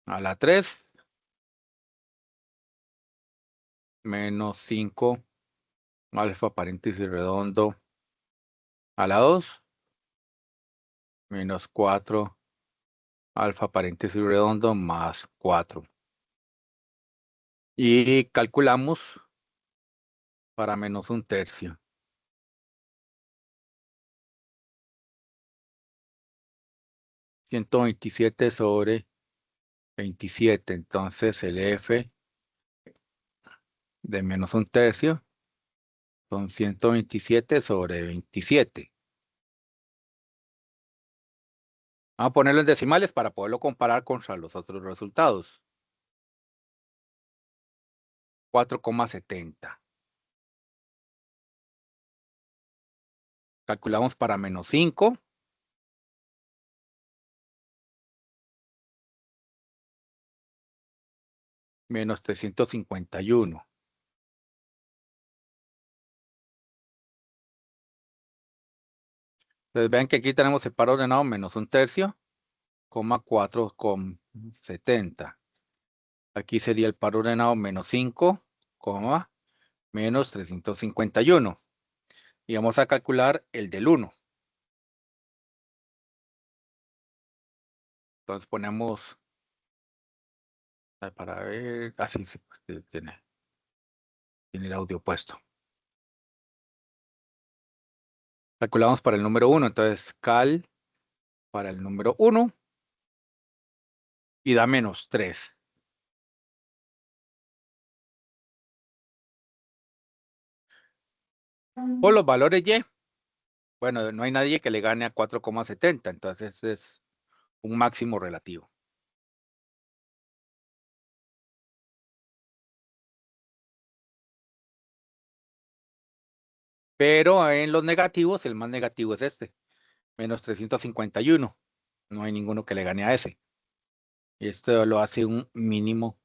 a la 3 menos 5 alfa paréntesis redondo a la 2 menos 4 alfa paréntesis redondo más 4. Y calculamos para menos un tercio. 127 sobre 27. Entonces el f de menos un tercio son 127 sobre 27. Vamos a ponerlo en decimales para poderlo comparar contra los otros resultados. 4,70. Calculamos para menos 5. Menos 351. Entonces vean que aquí tenemos el par ordenado menos un tercio, 4,70. Aquí sería el par ordenado menos 5, menos 351. Y vamos a calcular el del 1. Entonces ponemos, para ver, así se tiene el audio puesto. Calculamos para el número 1, entonces cal para el número 1 y da menos 3. Por los valores y, bueno, no hay nadie que le gane a 4,70, entonces es un máximo relativo. Pero en los negativos, el más negativo es este, menos 351. No hay ninguno que le gane a ese. Y esto lo hace un mínimo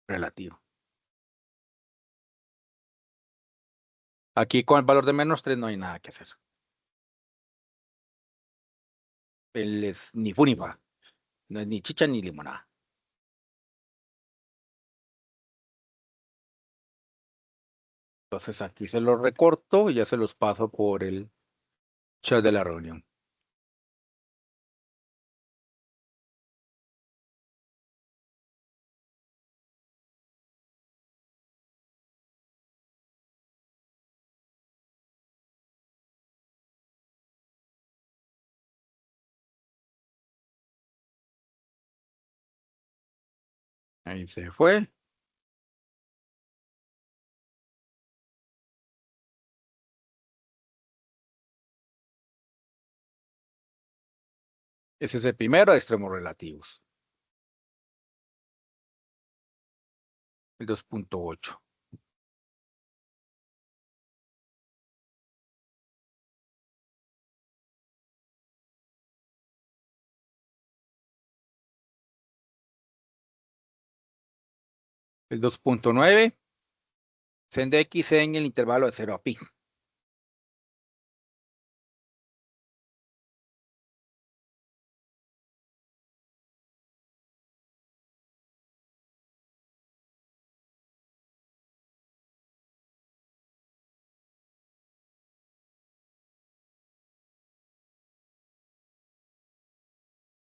relativo. Aquí con el valor de menos 3 no hay nada que hacer. Él es ni fu ni fa. No es ni chicha ni limonada. Entonces aquí se los recorto y ya se los paso por el chat de la reunión. Ahí se fue. Ese es el primero de extremos relativos. El 2,8. El 2,9. Sen de x en el intervalo de 0 a pi.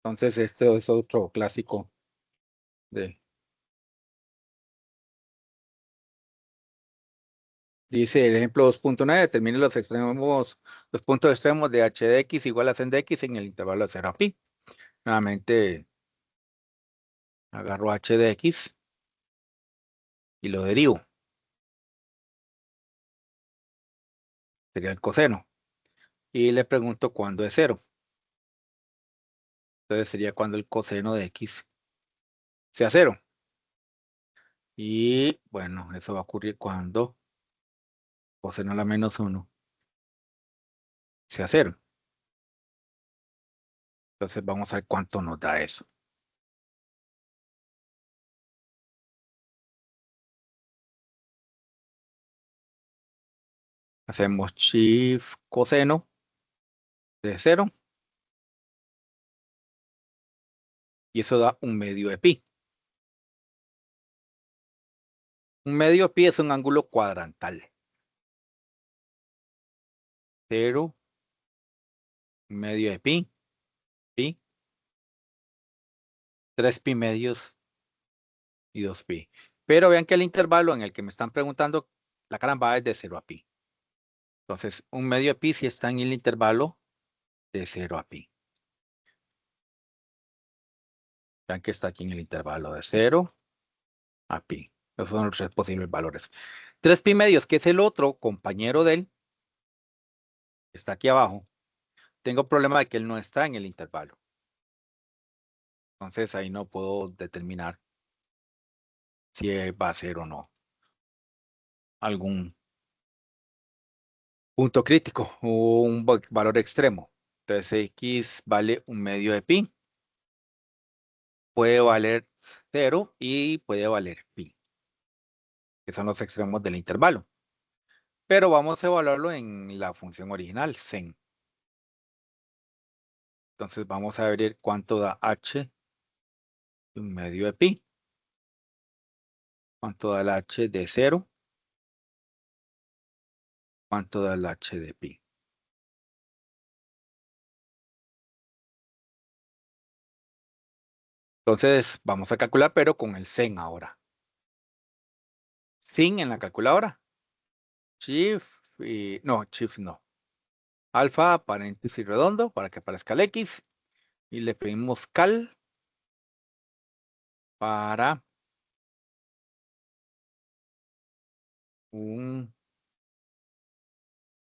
Entonces, este es otro clásico de. Dice el ejemplo 2,9, determine los extremos, los puntos extremos de h de x igual a sen de x en el intervalo de 0 a pi. Nuevamente agarro h de x y lo derivo. Sería el coseno. Y le pregunto cuándo es 0. Entonces sería cuando el coseno de x sea 0. Y bueno, eso va a ocurrir cuando coseno a la menos 1 sea 0. Entonces vamos a ver cuánto nos da eso. Hacemos shift coseno de 0 y eso da un medio de pi. Un medio de pi es un ángulo cuadrantal. 0, medio de pi, 3 pi medios y 2 pi. Pero vean que el intervalo en el que me están preguntando, la caramba es de 0 a pi. Entonces, un medio de pi si está en el intervalo de 0 a pi. Vean que está aquí en el intervalo de 0 a pi. Esos son los tres posibles valores. 3 pi medios, que es el otro compañero de él, está aquí abajo. Tengo problema de que él no está en el intervalo. Entonces ahí no puedo determinar si va a ser o no algún punto crítico o un valor extremo. Entonces x vale un medio de pi. Puede valer 0 y puede valer pi, que son los extremos del intervalo. Pero vamos a evaluarlo en la función original, sen. Entonces vamos a ver cuánto da h de un medio de pi. Cuánto da el h de 0. Cuánto da el h de pi. Entonces vamos a calcular, pero con el sen ahora. Sin en la calculadora. Shift y no, shift no. Alfa, paréntesis redondo, para que aparezca el X. Y le pedimos cal para un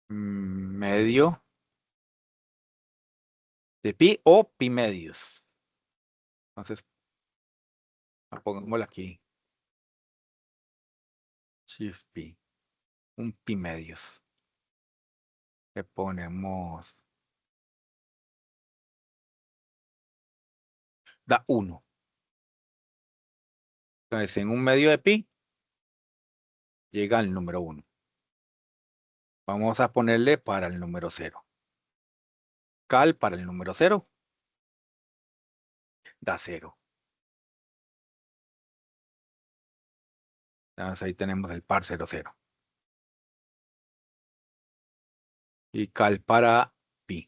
medio de pi o pi medios. Entonces, pongámoslo aquí. Shift pi. Un pi medios. Le ponemos. Da 1. Entonces, en un medio de pi, llega al número 1. Vamos a ponerle para el número 0. Cal para el número 0. Da 0. Entonces, ahí tenemos el par 0, 0. Y cal para pi.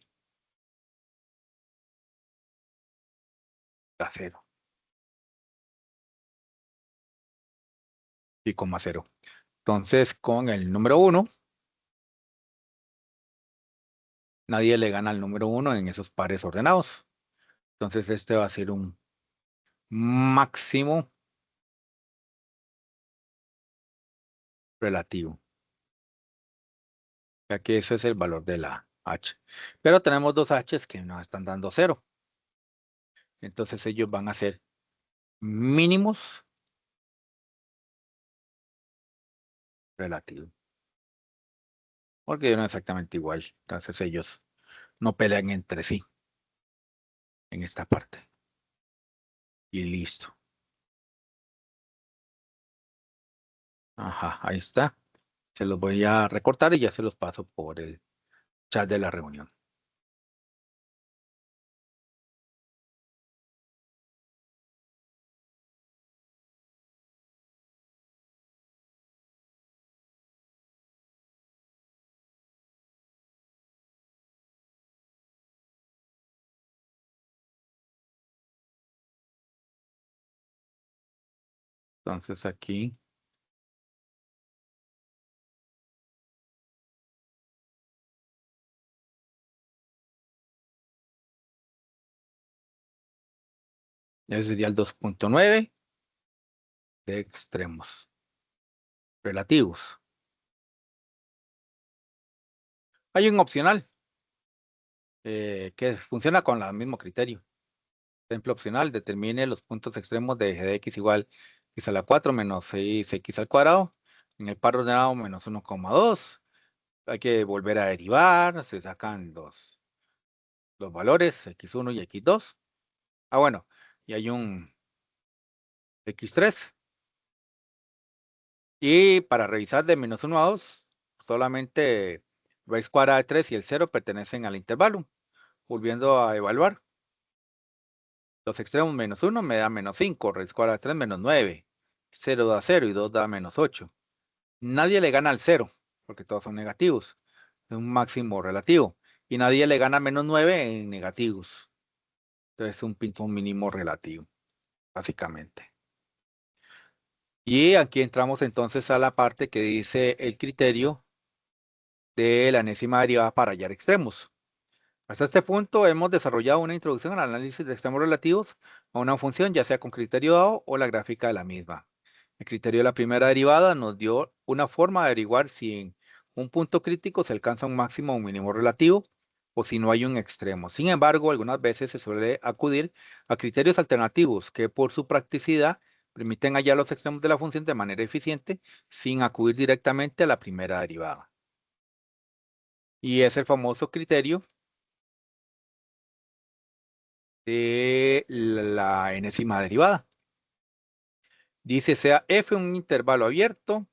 Da 0. Pi, 0. Entonces, con el número 1, nadie le gana al número 1 en esos pares ordenados. Entonces, este va a ser un máximo relativo, ya que ese es el valor de la h. Pero tenemos dos h's que nos están dando 0. Entonces, ellos van a ser mínimos relativos, porque no es exactamente igual. Entonces, ellos no pelean entre sí en esta parte. Y listo. Ajá, ahí está. Se los voy a recortar y ya se los paso por el chat de la reunión. Entonces aquí ese sería el 2.9 de extremos relativos. Hay un opcional que funciona con el mismo criterio. Ejemplo opcional, determine los puntos extremos de g de x igual x a la 4 menos 6x al cuadrado. En el par ordenado menos 1,2. Hay que volver a derivar. Se sacan los valores x1 y x2. Ah, bueno. Y hay un x3. Y para revisar de menos 1 a 2, solamente raíz cuadrada de 3 y el 0 pertenecen al intervalo. Volviendo a evaluar. Los extremos menos 1 me da menos 5, raíz cuadrada de 3 menos 9. 0 da 0 y 2 da menos 8. Nadie le gana al 0, porque todos son negativos. Es un máximo relativo. Y nadie le gana a menos 9 en negativos. Entonces es un mínimo relativo, básicamente. Y aquí entramos entonces a la parte que dice el criterio de la enésima derivada para hallar extremos. Hasta este punto hemos desarrollado una introducción al análisis de extremos relativos a una función, ya sea con criterio dado o la gráfica de la misma. El criterio de la primera derivada nos dio una forma de averiguar si en un punto crítico se alcanza un máximo o un mínimo relativo o si no hay un extremo. Sin embargo, algunas veces se suele acudir a criterios alternativos que por su practicidad permiten hallar los extremos de la función de manera eficiente sin acudir directamente a la primera derivada. Y es el famoso criterio de la enésima derivada. Dice sea f un intervalo abierto,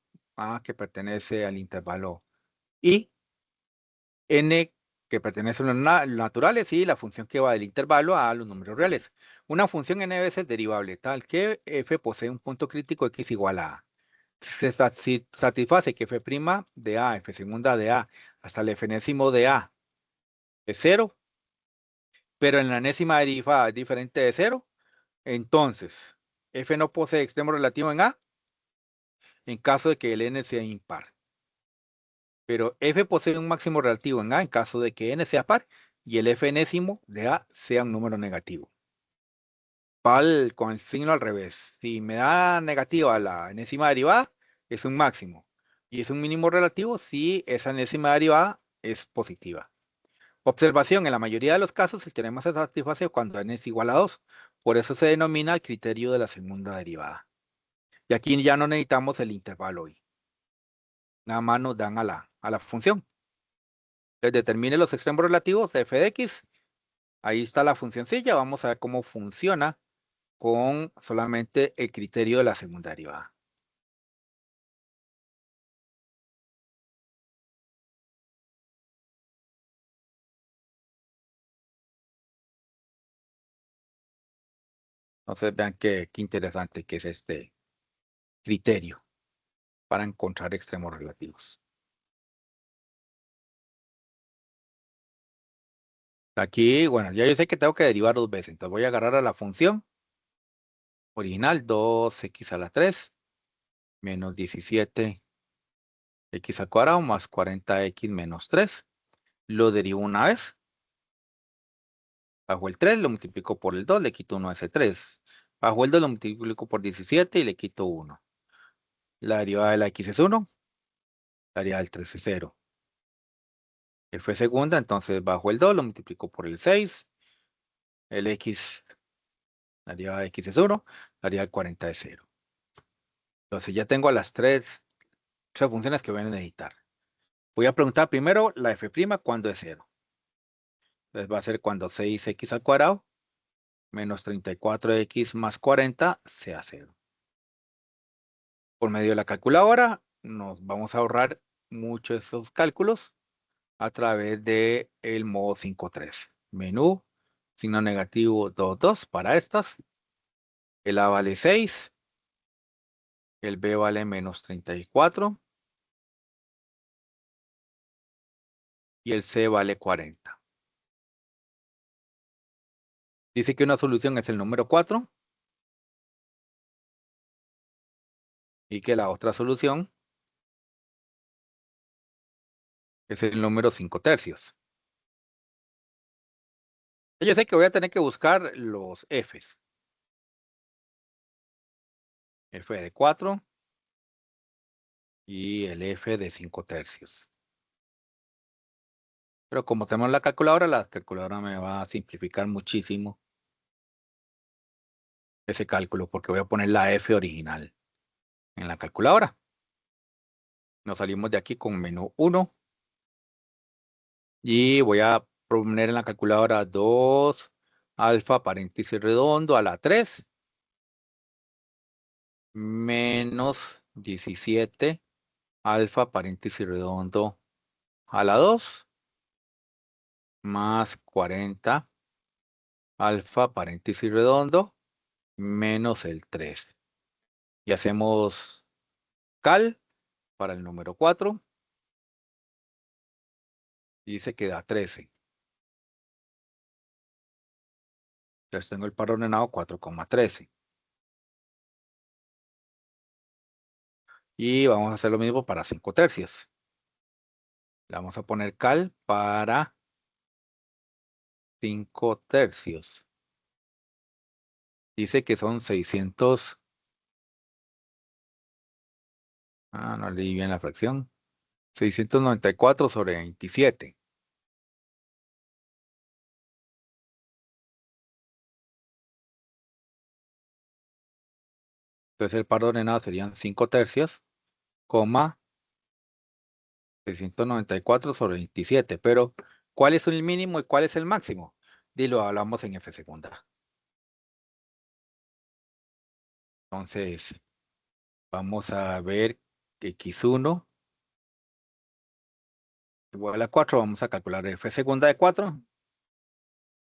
que pertenece al intervalo I, n que pertenece a los naturales y la función que va del intervalo a los números reales. Una función n veces derivable tal que f posee un punto crítico x igual a a. Se satisface que f' de a, f segunda de a, hasta el f enésimo de a es 0, pero en la enésima derivada es diferente de 0. Entonces, f no posee extremo relativo en A en caso de que el n sea impar. Pero f posee un máximo relativo en A en caso de que n sea par y el f enésimo de A sea un número negativo. Pal con el signo al revés. Si me da negativa la enésima derivada, es un máximo. Y es un mínimo relativo si esa enésima derivada es positiva. Observación, en la mayoría de los casos el teorema se satisface cuando n es igual a 2. Por eso se denomina el criterio de la segunda derivada. Y aquí ya no necesitamos el intervalo y nada más nos dan a la función. Entonces determine los extremos relativos de f de x. Ahí está la funcioncilla. Vamos a ver cómo funciona con solamente el criterio de la segunda derivada. Entonces vean qué interesante que es este criterio para encontrar extremos relativos. Aquí, bueno, ya yo sé que tengo que derivar dos veces. Entonces voy a agarrar a la función original 2x a la 3 menos 17x al cuadrado más 40x menos 3. Lo derivo una vez. Bajo el 3 lo multiplico por el 2, le quito 1 a ese 3. Bajo el 2 lo multiplico por 17 y le quito 1. La derivada de la x es 1. La derivada del 3 es 0. F segunda, entonces bajo el 2 lo multiplico por el 6. El x, la derivada de x es 1. La derivada del 40 es 0. Entonces ya tengo las tres funciones que voy a necesitar. Voy a preguntar primero la f' cuando es 0. Entonces va a ser cuando 6x al cuadrado menos 34x más 40 sea 0. Por medio de la calculadora nos vamos a ahorrar muchos de esos cálculos a través de el modo 5.3. Menú, signo negativo 2,2 para estas. El A vale 6. El B vale menos 34. Y el C vale 40. Dice que una solución es el número 4 y que la otra solución es el número 5 tercios. Yo sé que voy a tener que buscar los Fs. F de 4 y el F de 5 tercios. Pero como tenemos la calculadora me va a simplificar muchísimo ese cálculo porque voy a poner la F original en la calculadora. Nos salimos de aquí con menú 1 y voy a poner en la calculadora 2 alfa paréntesis redondo a la 3 menos 17 alfa paréntesis redondo a la 2 más 40 alfa paréntesis redondo menos el 3. Y hacemos cal para el número 4 y se queda 13. Entonces tengo el par ordenado 4,13. Y vamos a hacer lo mismo para 5 tercios. Le vamos a poner cal para 5 tercios. Dice que son 600. No leí bien la fracción. 694 sobre 27. Entonces el par ordenado serían 5 tercios, coma 694 sobre 27. Pero, ¿cuál es el mínimo y cuál es el máximo? Lo hablamos en F segunda. Entonces, vamos a ver que x1 igual a 4. Vamos a calcular F segunda de 4.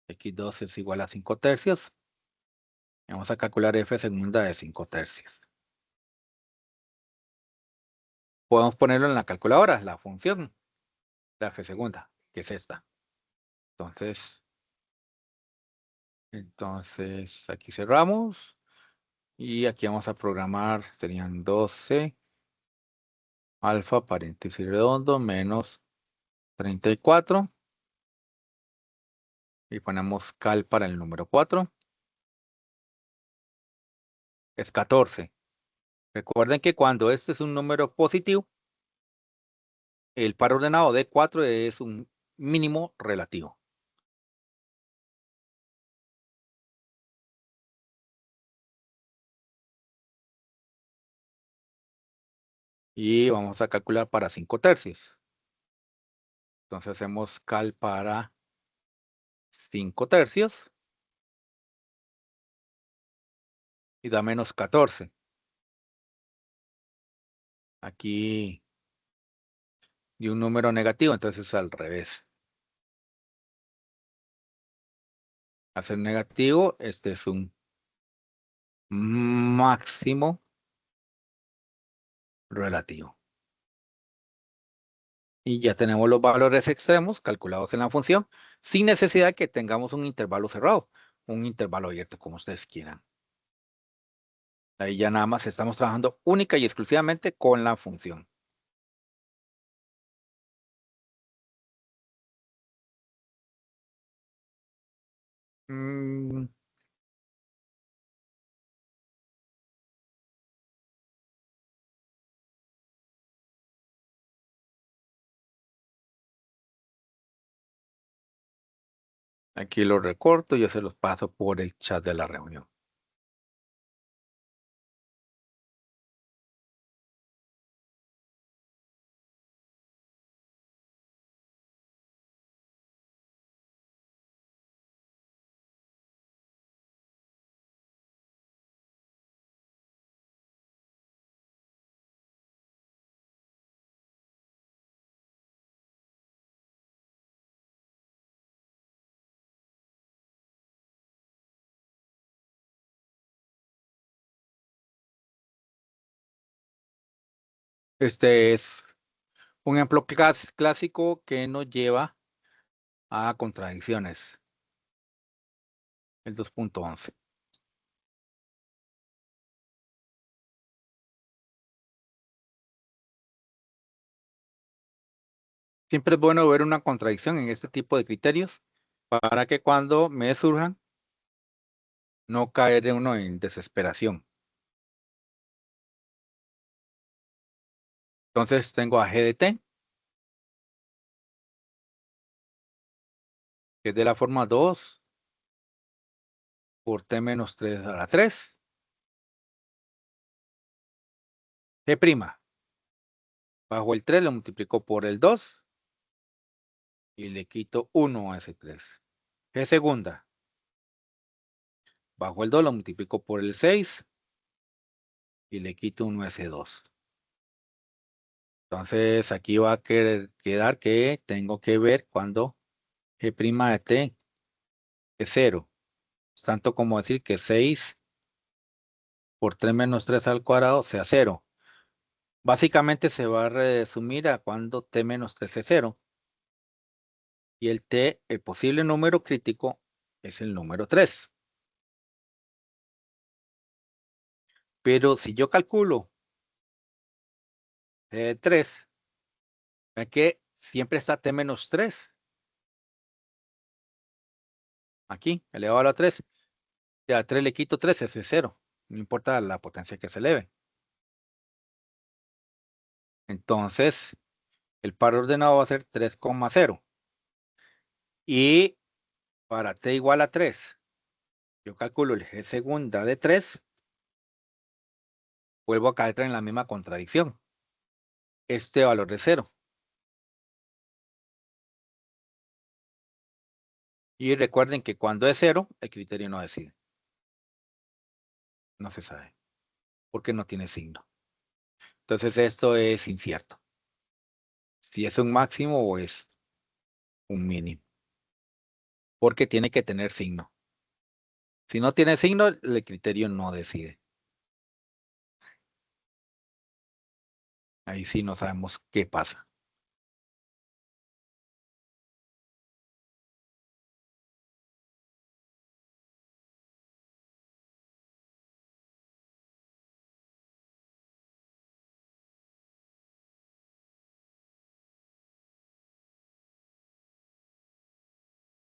X2 es igual a 5 tercios. Vamos a calcular F segunda de 5 tercios. Podemos ponerlo en la calculadora, la función, la F segunda, que es esta. Entonces aquí cerramos. Y aquí vamos a programar, serían 12 Alfa paréntesis redondo menos 34. Y ponemos cal para el número 4. Es 14. Recuerden que cuando este es un número positivo, el par ordenado de 4 es un mínimo relativo. Y vamos a calcular para 5 tercios. Entonces hacemos cal para 5 tercios y da menos 14. Aquí y un número negativo, entonces es al revés. Al ser negativo, este es un máximo relativo. Y ya tenemos los valores extremos calculados en la función, sin necesidad que tengamos un intervalo cerrado, un intervalo abierto, como ustedes quieran. Ahí ya nada más estamos trabajando única y exclusivamente con la función. Mm, Aquí los recorto y yo se los paso por el chat de la reunión. Este es un ejemplo clásico que nos lleva a contradicciones. El 2.11. Siempre es bueno ver una contradicción en este tipo de criterios para que cuando me surjan no caer de uno en desesperación. Entonces tengo a G de T, que es de la forma 2 por T menos 3 a la 3. G', bajo el 3 lo multiplico por el 2 y le quito 1 a ese 3. G segunda, bajo el 2 lo multiplico por el 6 y le quito 1 a ese 2. Entonces aquí va a quedar que tengo que ver cuando G' de T es 0. Es tanto como decir que 6 por 3 menos 3 al cuadrado sea 0. Básicamente se va a resumir a cuando T menos 3 es 0. Y el T, el posible número crítico, es el número 3. Pero si yo calculo 3, es que siempre está T menos 3. Aquí, elevado a la 3. Y a 3 le quito 3, eso es 0. No importa la potencia que se eleve. Entonces, el par ordenado va a ser 3,0. Y para T igual a 3, yo calculo el G segunda de 3, vuelvo a caer en la misma contradicción. Este valor de 0. Y recuerden que cuando es 0, el criterio no decide. No se sabe, porque no tiene signo. Entonces esto es incierto. Si es un máximo o es un mínimo. Porque tiene que tener signo. Si no tiene signo, el criterio no decide. Ahí sí no sabemos qué pasa.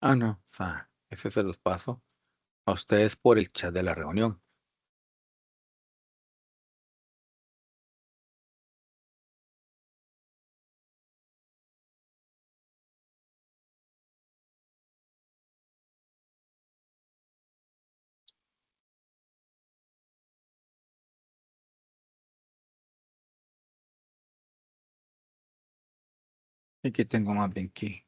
Ah, no, o sea, ese se los paso a ustedes por el chat de la reunión. Y aquí tengo más bien que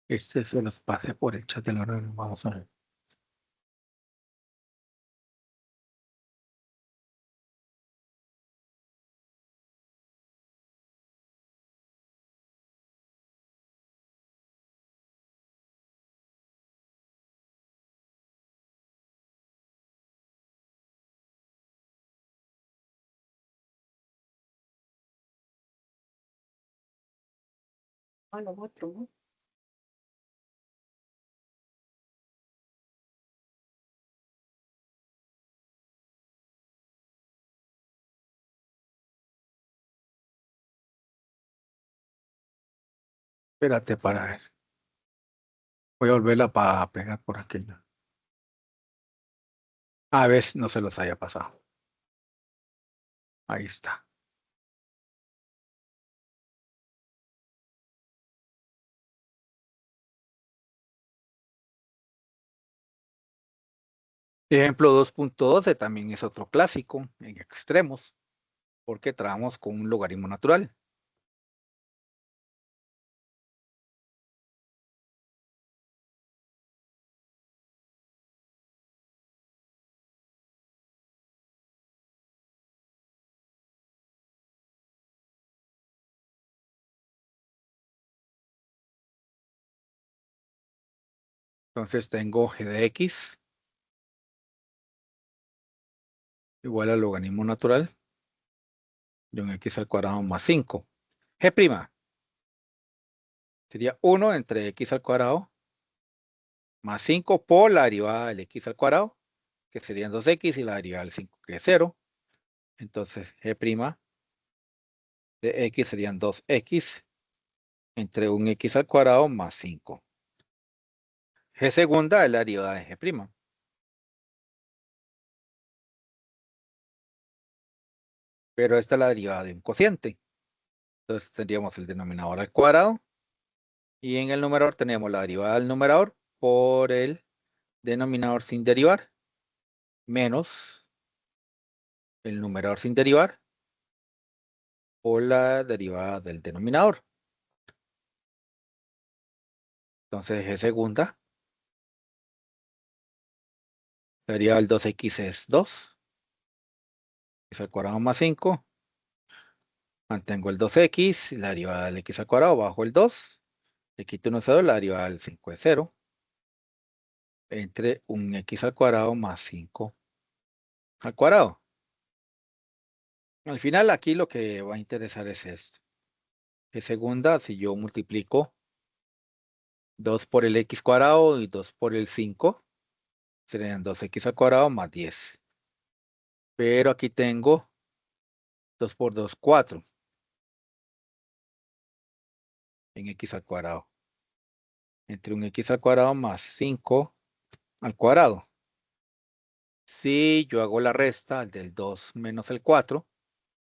este se los pase por el chat de la reunión. Vamos a ver. Ah, lo otro, ¿no? Espérate para ver. Voy a volverla para pegar por aquí. A ver si no se los haya pasado. Ahí está. Ejemplo 2.12 también es otro clásico en extremos, porque trabajamos con un logaritmo natural. Entonces tengo g de x igual al logaritmo natural de un x al cuadrado más 5. G' sería 1 entre x al cuadrado más 5 por la derivada del x al cuadrado, que serían 2x, y la derivada del 5, que es 0. Entonces g' de x serían 2x entre un x al cuadrado más 5. G segunda es la derivada de g', pero esta es la derivada de un cociente. Entonces tendríamos el denominador al cuadrado y en el numerador tenemos la derivada del numerador por el denominador sin derivar menos el numerador sin derivar por la derivada del denominador. Entonces G segunda, la derivada del 2x es 2, x al cuadrado más 5, mantengo el 2x, la derivada del x al cuadrado bajo el 2, le quito 1 0, la derivada del 5 es 0, entre un x al cuadrado más 5 al cuadrado. Al final aquí lo que va a interesar es esto. G segunda, si yo multiplico 2 por el x cuadrado y 2 por el 5, serían 2x al cuadrado más 10. Pero aquí tengo 2 por 2, 4 en x al cuadrado. Entre un x al cuadrado más 5 al cuadrado. Si yo hago la resta del 2 menos el 4,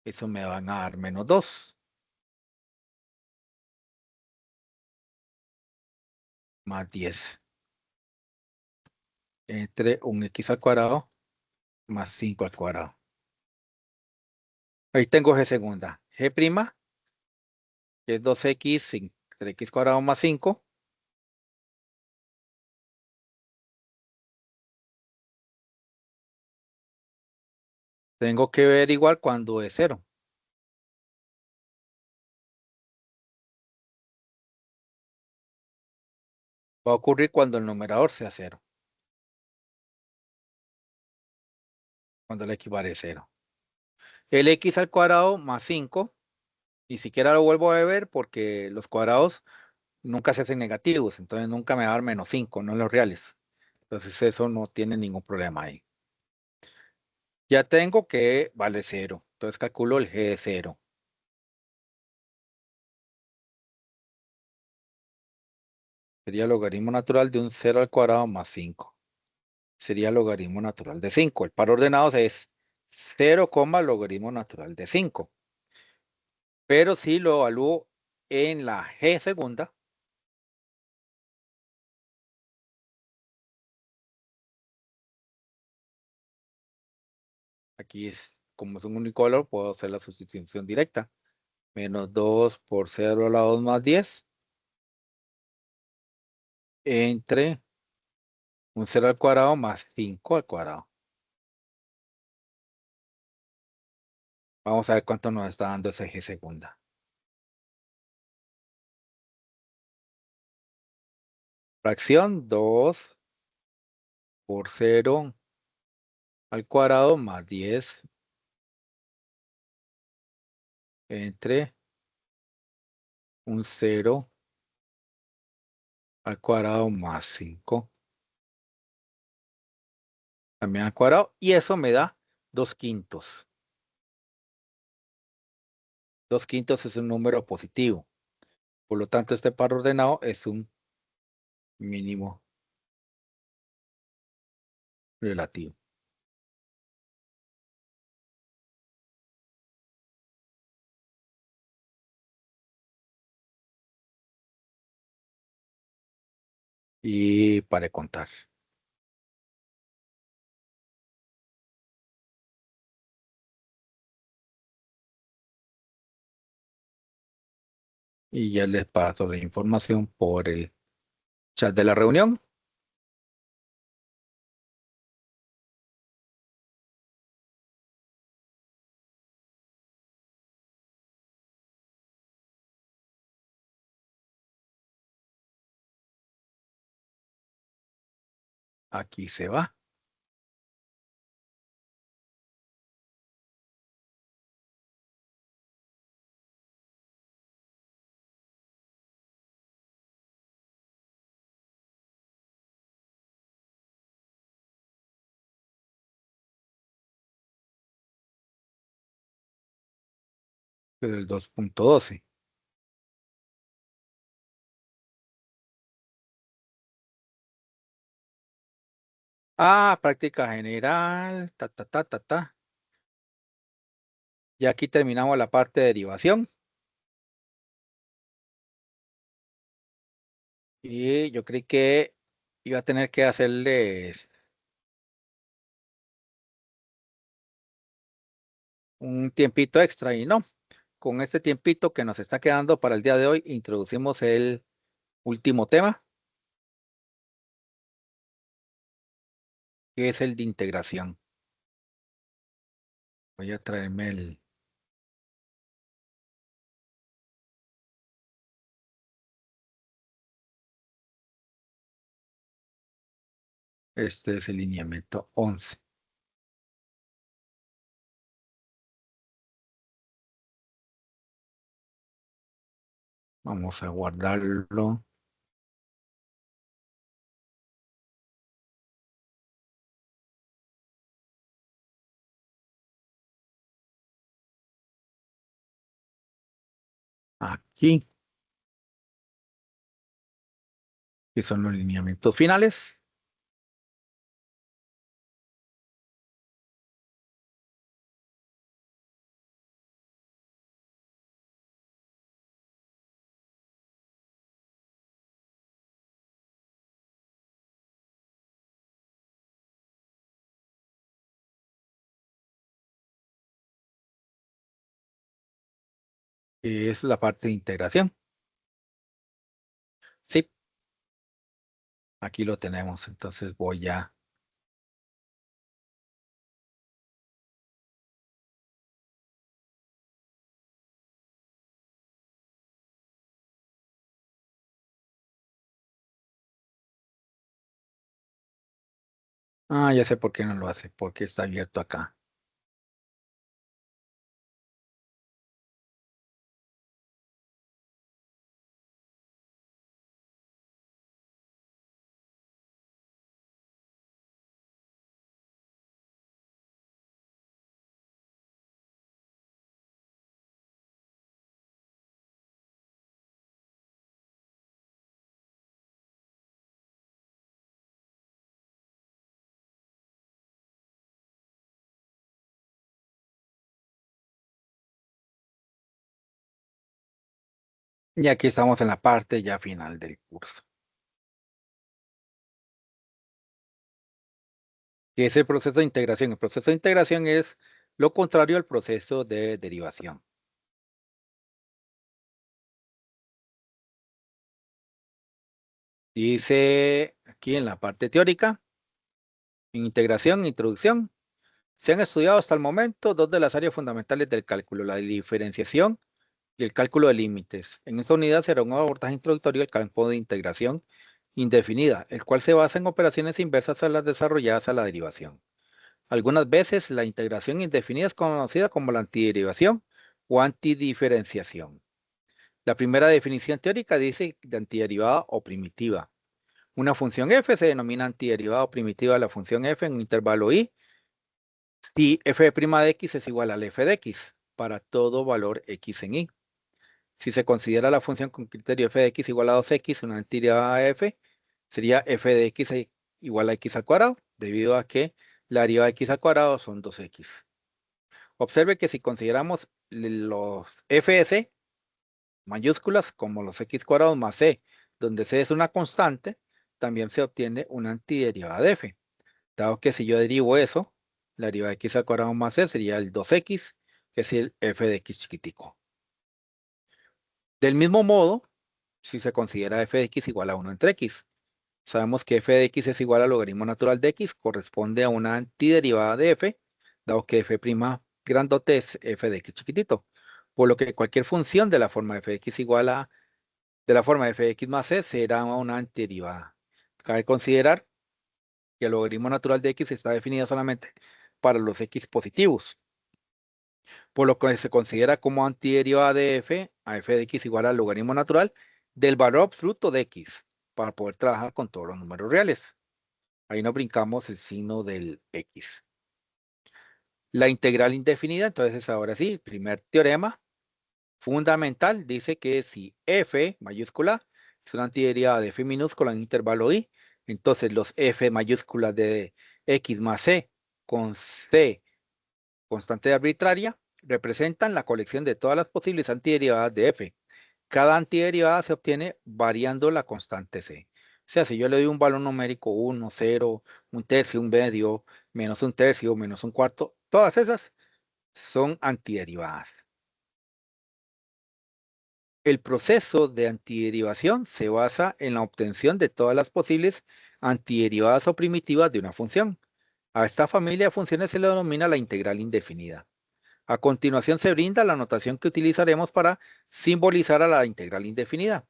eso me van a dar menos 2 más 10. Entre un x al cuadrado más 5 al cuadrado. Ahí tengo g segunda. G', que es 2x entre x cuadrado más 5. Tengo que ver igual cuando es 0. Va a ocurrir cuando el numerador sea 0. Cuando el x vale 0. El x al cuadrado más 5, ni siquiera lo vuelvo a ver porque los cuadrados nunca se hacen negativos, entonces nunca me va a dar menos 5, no los reales. Entonces eso no tiene ningún problema ahí. Ya tengo que vale 0. Entonces calculo el g de 0. Sería logaritmo natural de un 0 al cuadrado más 5. Sería logaritmo natural de 5. El par ordenado es 0, logaritmo natural de 5. Pero si lo evalúo en la g segunda, aquí es como es un unicolor, puedo hacer la sustitución directa. Menos 2 por 0 a la 2 más 10 entre un 0 al cuadrado más 5 al cuadrado. Vamos a ver cuánto nos está dando ese g segunda. Fracción 2 por 0 al cuadrado más 10 entre un 0 al cuadrado más 5 también al cuadrado. Y eso me da 2 quintos. 2 quintos es un número positivo. Por lo tanto, este par ordenado es un mínimo relativo. Y para contar. Y ya les paso la información por el chat de la reunión. Aquí se va. Pero el 2.12. Ah, práctica general. Ta, ta, ta, ta, ta. Y aquí terminamos la parte de derivación. Y yo creí que iba a tener que hacerles un tiempito extra y no. Con este tiempito que nos está quedando para el día de hoy, introducimos el último tema, que es el de integración. Voy a traerme este es el lineamiento 11. Vamos a guardarlo aquí, que son los lineamientos finales. Que es la parte de integración. Sí, aquí lo tenemos. Entonces voy a... Ah, ya sé por qué no lo hace, porque está abierto acá. Y aquí estamos en la parte ya final del curso. ¿Qué es el proceso de integración? El proceso de integración es lo contrario al proceso de derivación. Dice aquí en la parte teórica, en integración, introducción, se han estudiado hasta el momento dos de las áreas fundamentales del cálculo, la diferenciación y el cálculo de límites. En esta unidad será un abordaje introductorio al campo de integración indefinida, el cual se basa en operaciones inversas a las desarrolladas a la derivación. Algunas veces la integración indefinida es conocida como la antiderivación o antidiferenciación. La primera definición teórica dice de antiderivada o primitiva. Una función f se denomina antiderivada o primitiva de la función f en un intervalo i si f' de x es igual al f de x para todo valor x en i. Si se considera la función con criterio f de x igual a 2x, una antiderivada de f, sería f de x igual a x al cuadrado, debido a que la derivada de x al cuadrado son 2x. Observe que si consideramos los fs mayúsculas como los x cuadrados más c, donde c es una constante, también se obtiene una antiderivada de f. Dado que si yo derivo eso, la derivada de x al cuadrado más c sería el 2x, que es el f de x chiquitico. Del mismo modo, si se considera f de x igual a 1 entre x, sabemos que f de x es igual al logaritmo natural de x, corresponde a una antiderivada de f, dado que f' grandote es f de x chiquitito. Por lo que cualquier función de la forma f de x igual a, de la forma f de x más c será una antiderivada. Cabe considerar que el logaritmo natural de x está definido solamente para los x positivos, por lo que se considera como antiderivada de f a f de x igual al logaritmo natural del valor absoluto de x, para poder trabajar con todos los números reales. Ahí nos brincamos el signo del x. La integral indefinida, entonces ahora sí, el primer teorema fundamental dice que si f mayúscula es una antiderivada de f minúscula en intervalo i, entonces los f mayúsculas de x más c con c constante arbitraria representan la colección de todas las posibles antiderivadas de f. Cada antiderivada se obtiene variando la constante c. O sea, si yo le doy un valor numérico 1, 0, un tercio, un medio, menos un tercio, menos un cuarto, todas esas son antiderivadas. El proceso de antiderivación se basa en la obtención de todas las posibles antiderivadas o primitivas de una función. A esta familia de funciones se le denomina la integral indefinida. A continuación se brinda la notación que utilizaremos para simbolizar a la integral indefinida.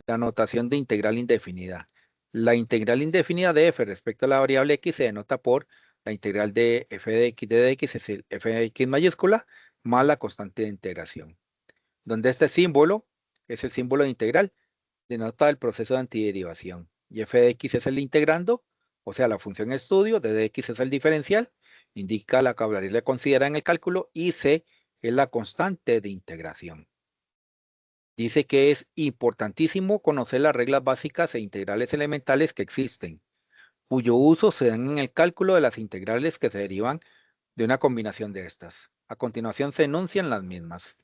La notación de integral indefinida. La integral indefinida de f respecto a la variable x se denota por la integral de f de x de dx, es el f de x mayúscula, más la constante de integración. Donde este símbolo es el símbolo de integral, denota el proceso de antiderivación. Y f de x es el integrando, o sea, la función estudio, de dx es el diferencial, indica la que le considera en el cálculo, y c es la constante de integración. Dice que es importantísimo conocer las reglas básicas e integrales elementales que existen, cuyo uso se dan en el cálculo de las integrales que se derivan de una combinación de estas. A continuación se enuncian las mismas.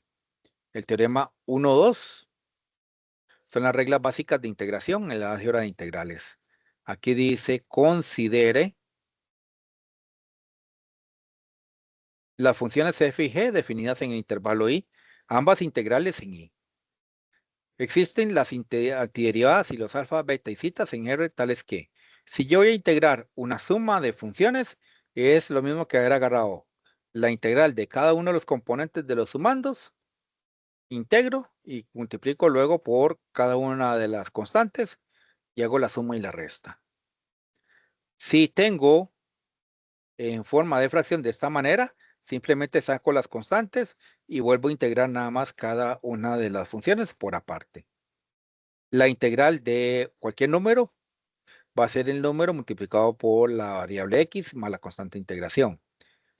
El teorema 1.2 son las reglas básicas de integración en el álgebra de integrales. Aquí dice, considere las funciones f y g definidas en el intervalo i, ambas integrales en i. Existen las antiderivadas y los alfa, beta y citas en R tales que, si yo voy a integrar una suma de funciones, es lo mismo que haber agarrado la integral de cada uno de los componentes de los sumandos, integro y multiplico luego por cada una de las constantes y hago la suma y la resta. Si tengo en forma de fracción de esta manera, simplemente saco las constantes y vuelvo a integrar nada más cada una de las funciones por aparte. La integral de cualquier número va a ser el número multiplicado por la variable x más la constante de integración.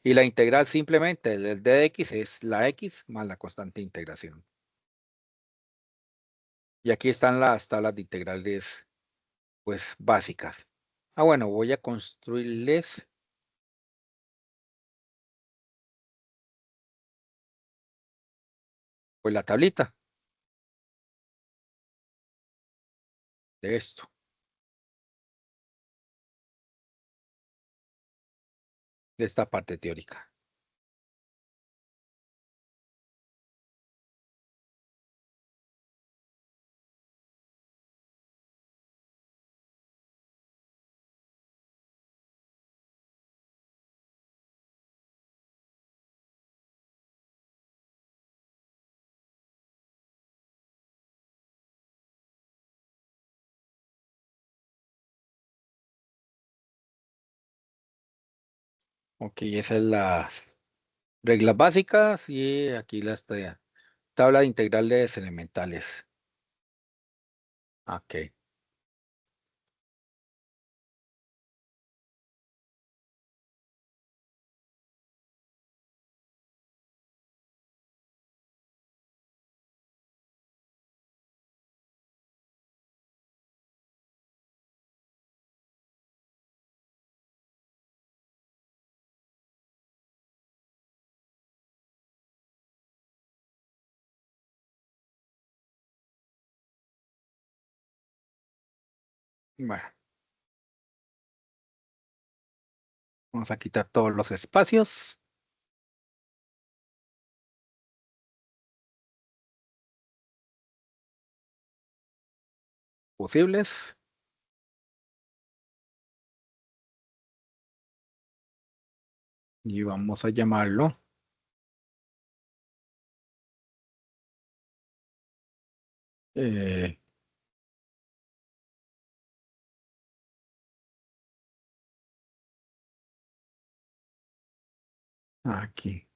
Y la integral simplemente del d de x es la x más la constante de integración. Y aquí están las tablas de integrales, pues, básicas. Bueno, voy a construirles pues la tablita. de esto. De esta parte teórica. Ok, esas es las reglas básicas y aquí las tabla de integrales elementales. Ok, bueno, vamos a quitar todos los espacios posibles y vamos a llamarlo eh, aquí,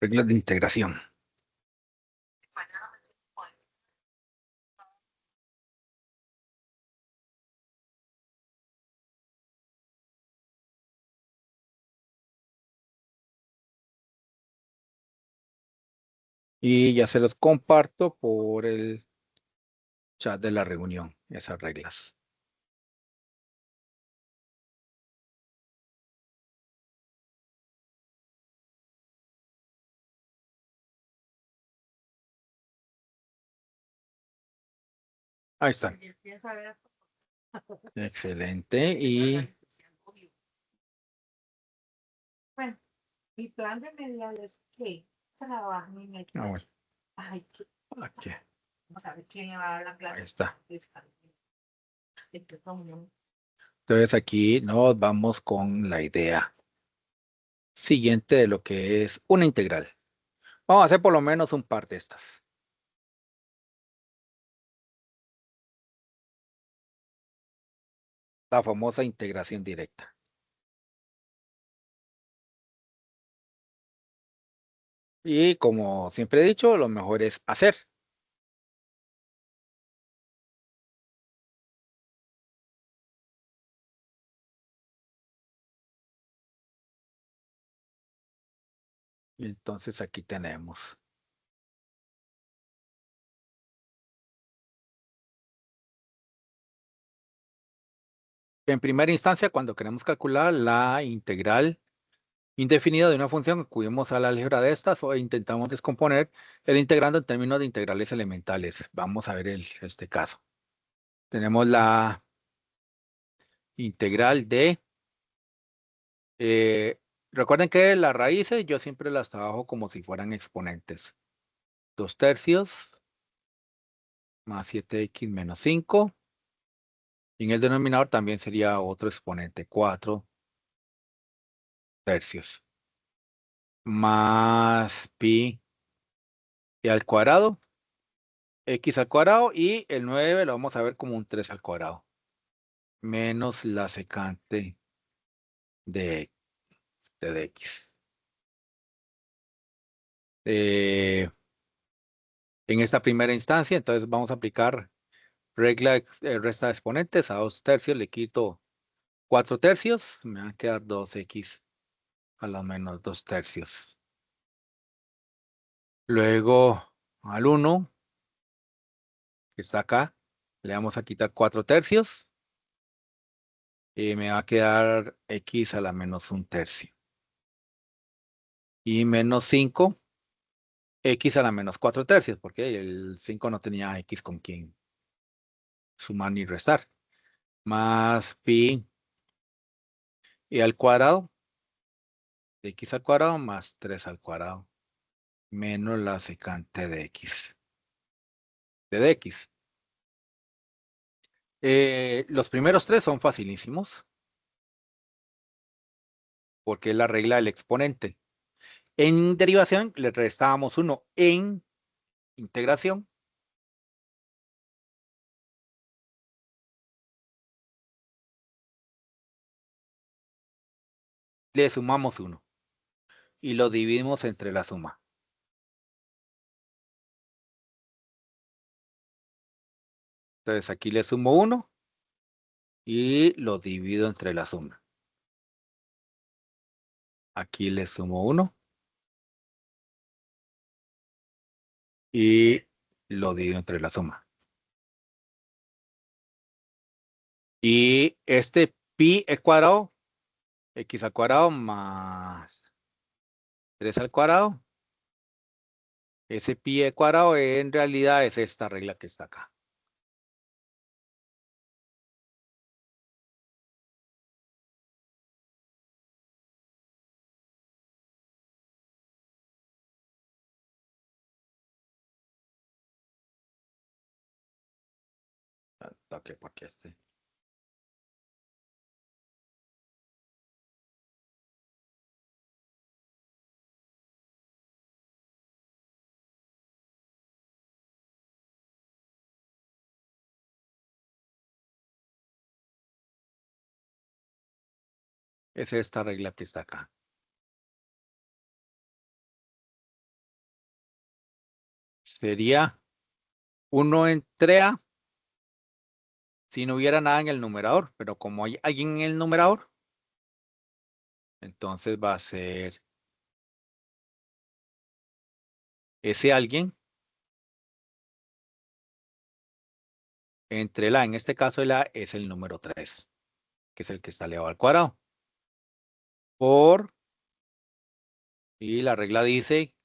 reglas de integración. Y ya se los comparto por el chat de la reunión, esas reglas. Ahí están. Excelente. Y Bueno, mi plan remedial es que trabajen en el bueno, taller. Ay, aquí, vamos a ver quién va a dar la clase. ahí está. De qué reunión. Entonces aquí nos vamos con la idea siguiente de lo que es una integral. Vamos a hacer por lo menos un par de estas. La famosa integración directa. Y como siempre he dicho, lo mejor es hacer. Y entonces aquí tenemos. En primera instancia, cuando queremos calcular la integral indefinida de una función, acudimos a la álgebra de estas o intentamos descomponer el integrando en términos de integrales elementales. Vamos a ver este caso. Tenemos la integral de... eh, recuerden que las raíces yo siempre las trabajo como si fueran exponentes. 2/3 más 7x menos 5. Y en el denominador también sería otro exponente, 4/3. Más pi y al cuadrado, x al cuadrado, y el 9 lo vamos a ver como un 3 al cuadrado. Menos la secante de, de x. Eh, en esta primera instancia, entonces vamos a aplicar regla resta de exponentes. A 2/3 le quito 4/3. Me va a quedar 2x a lo menos 2/3. Luego al 1, que está acá, le vamos a quitar 4/3. Y me va a quedar x a la menos 1/3. Y menos 5 x a la menos 4 tercios, porque el 5 no tenía x con quien sumar ni restar. Más pi e al cuadrado, de x al cuadrado más 3 al cuadrado, menos la secante de x, de dx. Los primeros tres son facilísimos, porque es la regla del exponente. En derivación le restábamos 1. En integración le sumamos 1 y lo dividimos entre la suma. Entonces aquí le sumo 1 y lo divido entre la suma. Aquí le sumo 1 y lo divido entre la suma. Y este pi al cuadrado, x al cuadrado más 3 al cuadrado, ese pi al cuadrado en realidad es esta regla que está acá. Ok, porque es esta regla que está acá. Sería 1 entre a si no hubiera nada en el numerador, pero como hay alguien en el numerador, entonces va a ser ese alguien entre la, en este caso el a es el número 3, que es el que está elevado al cuadrado. Por, y la regla dice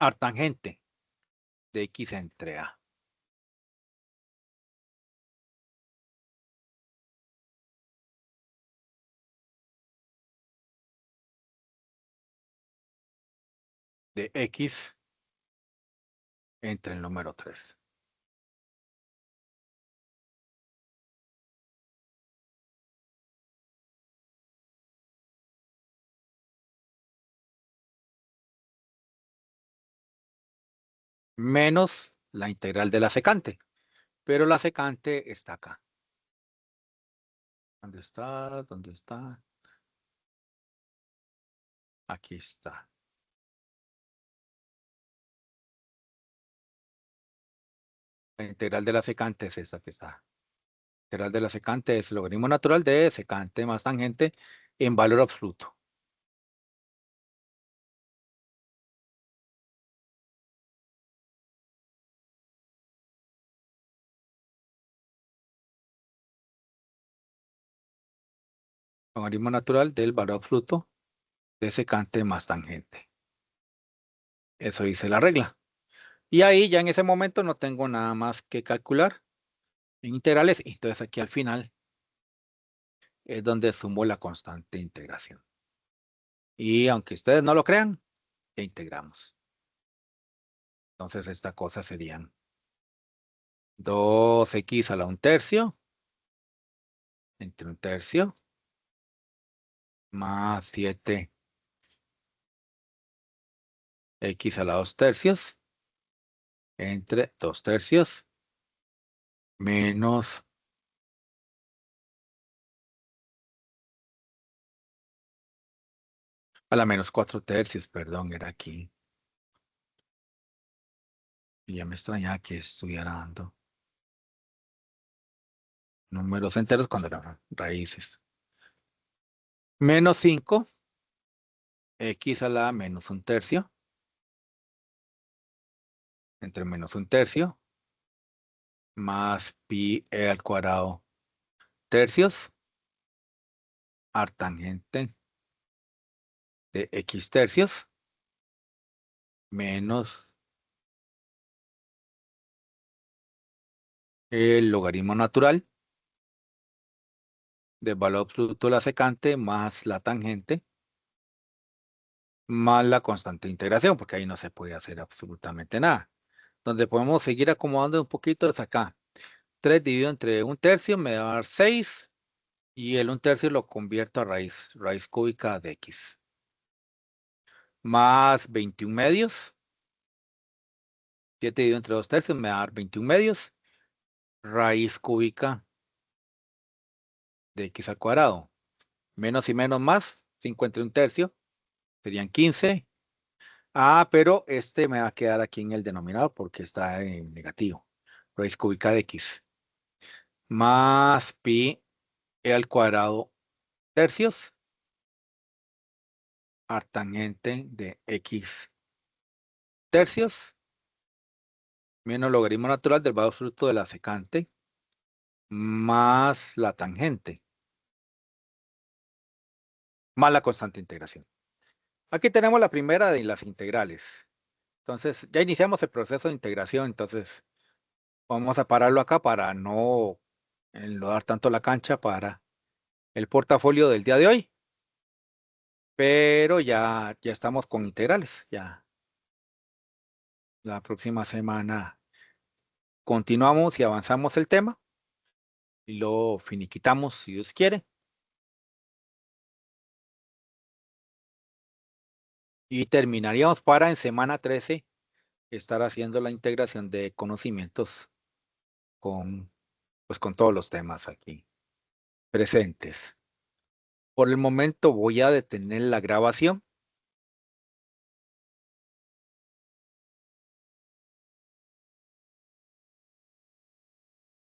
artangente de x entre a. De x entre el número 3. Menos la integral de la secante. Pero la secante está acá. ¿Dónde está? ¿Dónde está? Aquí está. La integral de la secante es esta que está. La integral de la secante es el logaritmo natural de secante más tangente en valor absoluto. Logaritmo natural del valor absoluto de secante más tangente. Eso dice la regla. Y ahí ya en ese momento no tengo nada más que calcular en integrales. Entonces aquí al final es donde sumo la constante de integración. Y aunque ustedes no lo crean, ya integramos. Entonces esta cosa serían 2x a la 1/3 entre 1/3 más 7x a la 2/3 entre 2/3 menos a la menos 4/3, perdón, era aquí. Y ya me extrañaba que estuviera dando números enteros cuando eran raíces. Menos 5x a la menos 1/3 entre menos 1/3 más pi al cuadrado tercios artangente de x tercios menos el logaritmo natural del valor absoluto de la secante más la tangente más la constante de integración, porque ahí no se puede hacer absolutamente nada. Donde podemos seguir acomodando un poquito es acá. 3 dividido entre un tercio me va a dar 6 y el un tercio lo convierto a raíz cúbica de x. Más 21 medios. 7 dividido entre 2 tercios me va a dar 21 medios. Raíz cúbica de x al cuadrado. Menos y menos más, 5 entre un tercio, serían 15. Ah, pero este me va a quedar aquí en el denominador porque está en negativo. Raíz cúbica de x. Más pi al cuadrado tercios. Artangente de x tercios. Menos logaritmo natural del valor absoluto de la secante. Más la tangente. Más la constante de integración. Aquí tenemos la primera de las integrales. Entonces, ya iniciamos el proceso de integración. Entonces, vamos a pararlo acá para no enlodar tanto la cancha para el portafolio del día de hoy. Pero ya estamos con integrales. Ya la próxima semana continuamos y avanzamos el tema y lo finiquitamos si Dios quiere. Y terminaríamos para en semana 13 estar haciendo la integración de conocimientos con, pues, con todos los temas aquí presentes. Por el momento voy a detener la grabación